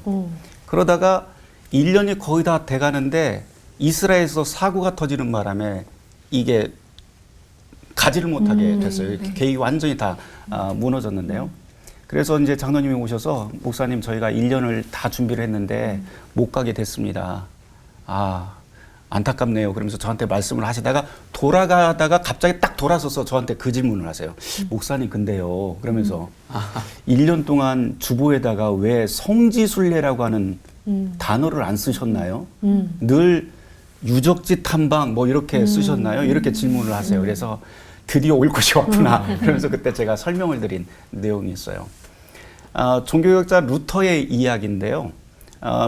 그러다가 1년이 거의 다 돼가는데 이스라엘에서 사고가 터지는 바람에 이게 가지를 못하게 됐어요. 계획이 완전히 다 무너졌는데요. 그래서 이제 장로님이 오셔서 목사님 저희가 1년을 다 준비를 했는데 못 가게 됐습니다. 안타깝네요. 그러면서 저한테 말씀을 하시다가 돌아가다가 갑자기 딱 돌아서서 저한테 그 질문을 하세요. 목사님 근데요. 그러면서 1년 동안 주보에다가 왜 성지순례라고 하는 단어를 안 쓰셨나요? 늘 유적지 탐방 뭐 이렇게 쓰셨나요? 이렇게 질문을 하세요. 그래서 드디어 올 것이 왔구나. 그러면서 그때 제가 설명을 드린 내용이 있어요. 종교개혁자 루터의 이야기인데요.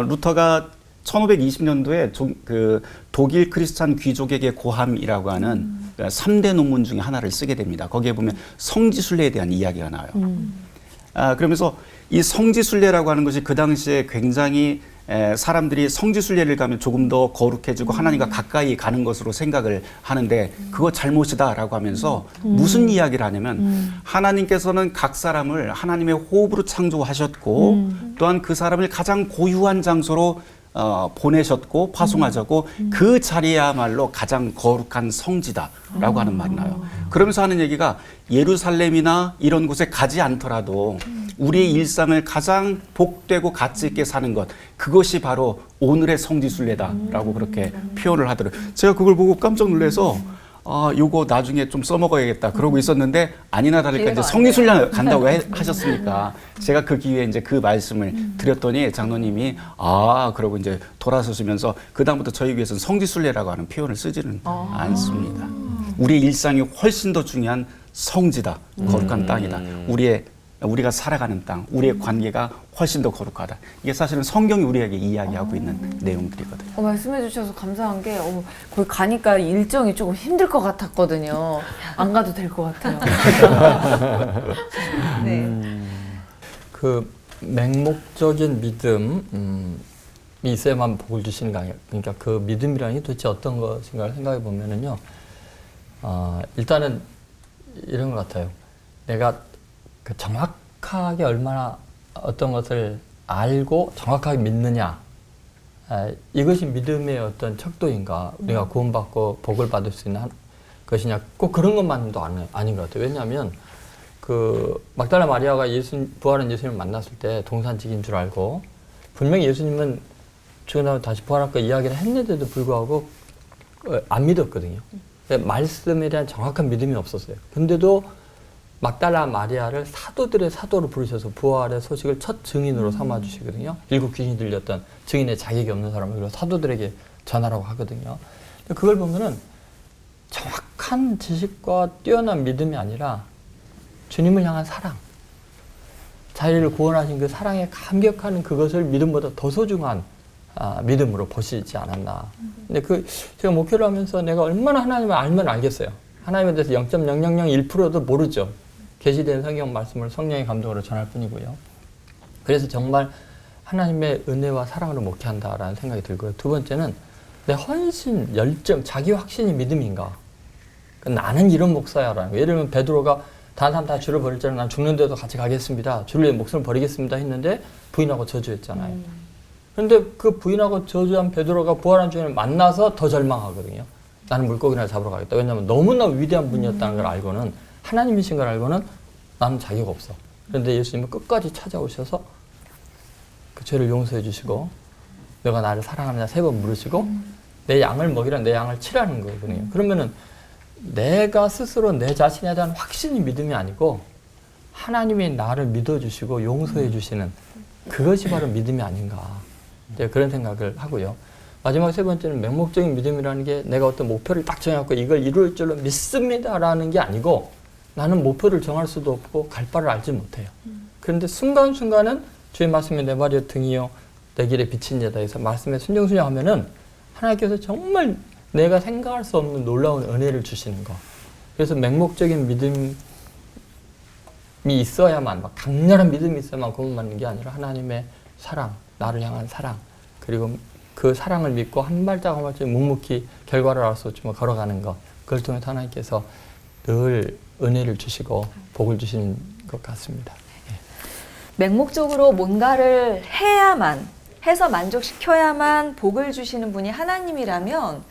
루터가 1520년도에 그 독일 크리스찬 귀족에게 고함이라고 하는 3대 논문 중에 하나를 쓰게 됩니다. 거기에 보면 성지순례에 대한 이야기가 나와요. 그러면서 이 성지순례라고 하는 것이 그 당시에 굉장히 사람들이 성지순례를 가면 조금 더 거룩해지고 하나님과 가까이 가는 것으로 생각을 하는데 그거 잘못이다라고 하면서 무슨 이야기를 하냐면 하나님께서는 각 사람을 하나님의 호흡으로 창조하셨고 또한 그 사람을 가장 고유한 장소로 보내셨고 파송하셨고 그 자리야말로 가장 거룩한 성지다라고 하는 말이 나요. 그러면서 하는 얘기가 예루살렘이나 이런 곳에 가지 않더라도 우리의 일상을 가장 복되고 가치 있게 사는 것, 그것이 바로 오늘의 성지순례다라고 그렇게 표현을 하더라고요. 제가 그걸 보고 깜짝 놀라서 요거 나중에 좀 써먹어야겠다 그러고 있었는데 아니나 다를까 이제 성지순례 간다고 하셨으니까 제가 그 기회에 이제 그 말씀을 드렸더니 장로님이 그러고 이제 돌아서시면서 그다음부터 저희 교회에서는 성지순례라고 하는 표현을 쓰지는 않습니다. 우리의 일상이 훨씬 더 중요한 성지다, 거룩한 땅이다. 우리가 살아가는 땅, 우리의 관계가 훨씬 더 거룩하다. 이게 사실은 성경이 우리에게 이야기하고 있는 내용들이거든요. 말씀해 주셔서 감사한 게 거기 가니까 일정이 조금 힘들 것 같았거든요. 안 가도 될 것 같아요. 네. 그 맹목적인 믿음이 있어야만 복을 주시는 거 아니에요. 그러니까 그 믿음이라는 게 도대체 어떤 것인가를 생각해 보면은요. 일단은 이런 것 같아요. 내가 그 정확하게 얼마나 어떤 것을 알고 정확하게 믿느냐, 이것이 믿음의 어떤 척도인가, 우리가 구원받고 복을 받을 수 있는 것이냐, 꼭 그런 것만도 아닌 것 같아요. 왜냐하면 그 막달라 마리아가 부활한 예수님을 만났을 때 동산직인 줄 알고 분명히 예수님은 죽은 다음에 다시 부활할 거 이야기를 했는데도 불구하고 안 믿었거든요. 말씀에 대한 정확한 믿음이 없었어요. 근데도 막달라 마리아를 사도들의 사도로 부르셔서 부활의 소식을 첫 증인으로 삼아주시거든요. 7 귀신이 들렸던 증인의 자격이 없는 사람을 그래서 사도들에게 전하라고 하거든요. 그걸 보면은 정확한 지식과 뛰어난 믿음이 아니라 주님을 향한 사랑, 자기를 구원하신 그 사랑에 감격하는 그것을 믿음보다 더 소중한 믿음으로 보시지 않았나. 근데 제가 목회를 하면서 내가 얼마나 하나님을 알면 알겠어요. 하나님에 대해서 0.0001%도 모르죠. 계시된 성경 말씀을 성령의 감동으로 전할 뿐이고요. 그래서 정말 하나님의 은혜와 사랑으로 목회한다라는 생각이 들고요. 두 번째는 내 헌신, 열정, 자기 확신이 믿음인가. 나는 이런 목사야라는 거. 예를 들면 베드로가 다른 사람 다 주를 버릴 줄 난 죽는데도 같이 가겠습니다. 주를 위해 목숨을 버리겠습니다 했는데 부인하고 저주했잖아요. 그런데 그 부인하고 저주한 베드로가 부활한 주님을 만나서 더 절망하거든요. 나는 물고기나 잡으러 가겠다. 왜냐하면 너무나 위대한 분이었다는 걸 알고는, 하나님이신 걸 알고는 나는 자격 없어. 그런데 예수님은 끝까지 찾아오셔서 그 죄를 용서해 주시고 너가 나를 사랑하느냐 3번 물으시고 내 양을 먹이라, 내 양을 치라는 거거든요. 그러면은 내가 스스로 내 자신에 대한 확신이 믿음이 아니고 하나님이 나를 믿어주시고 용서해 주시는 그것이 바로 믿음이 아닌가. 이제 그런 생각을 하고요. 마지막 세 번째는 맹목적인 믿음이라는 게 내가 어떤 목표를 딱 정해갖고 이걸 이룰 줄로 믿습니다라는 게 아니고 나는 목표를 정할 수도 없고 갈 바를 알지 못해요. 그런데 순간순간은 주의 말씀이 내 발의 등이요 내 길에 비친 자다 해서 말씀에 순종하면은 하나님께서 정말 내가 생각할 수 없는 놀라운 은혜를 주시는 거. 그래서 맹목적인 믿음이 있어야만, 막 강렬한 믿음이 있어야만 구원받는 게 아니라 하나님의 사랑, 나를 향한 사랑, 그리고 그 사랑을 믿고 한 발짝 한 발짝 묵묵히 결과를 알 수 없지만 걸어가는 것. 그걸 통해서 하나님께서 늘 은혜를 주시고 복을 주시는 것 같습니다. 맹목적으로 뭔가를 해서 만족시켜야만 복을 주시는 분이 하나님이라면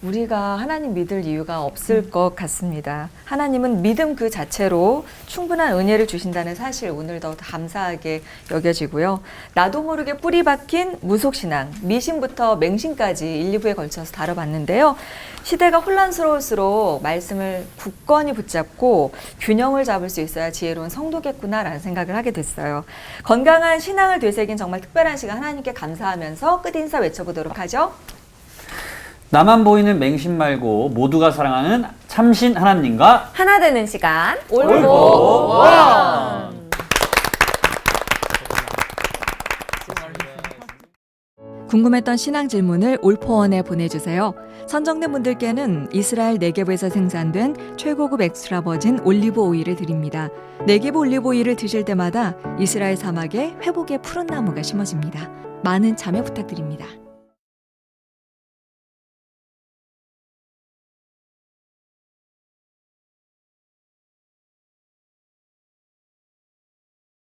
우리가 하나님 믿을 이유가 없을 것 같습니다. 하나님은 믿음 그 자체로 충분한 은혜를 주신다는 사실 오늘 더 감사하게 여겨지고요. 나도 모르게 뿌리 박힌 무속신앙, 미신부터 맹신까지 1, 2부에 걸쳐서 다뤄봤는데요. 시대가 혼란스러울수록 말씀을 굳건히 붙잡고 균형을 잡을 수 있어야 지혜로운 성도겠구나라는 생각을 하게 됐어요. 건강한 신앙을 되새긴 정말 특별한 시간 하나님께 감사하면서 끝인사 외쳐보도록 하죠. 나만 보이는 맹신 말고 모두가 사랑하는 참신 하나님과 하나 되는 시간 올보 원. 궁금했던 신앙 질문을 올포원에 보내주세요. 선정된 분들께는 이스라엘 네게브에서 생산된 최고급 엑스트라 버진 올리브 오일을 드립니다. 네게브 올리브 오일을 드실 때마다 이스라엘 사막에 회복의 푸른 나무가 심어집니다. 많은 참여 부탁드립니다.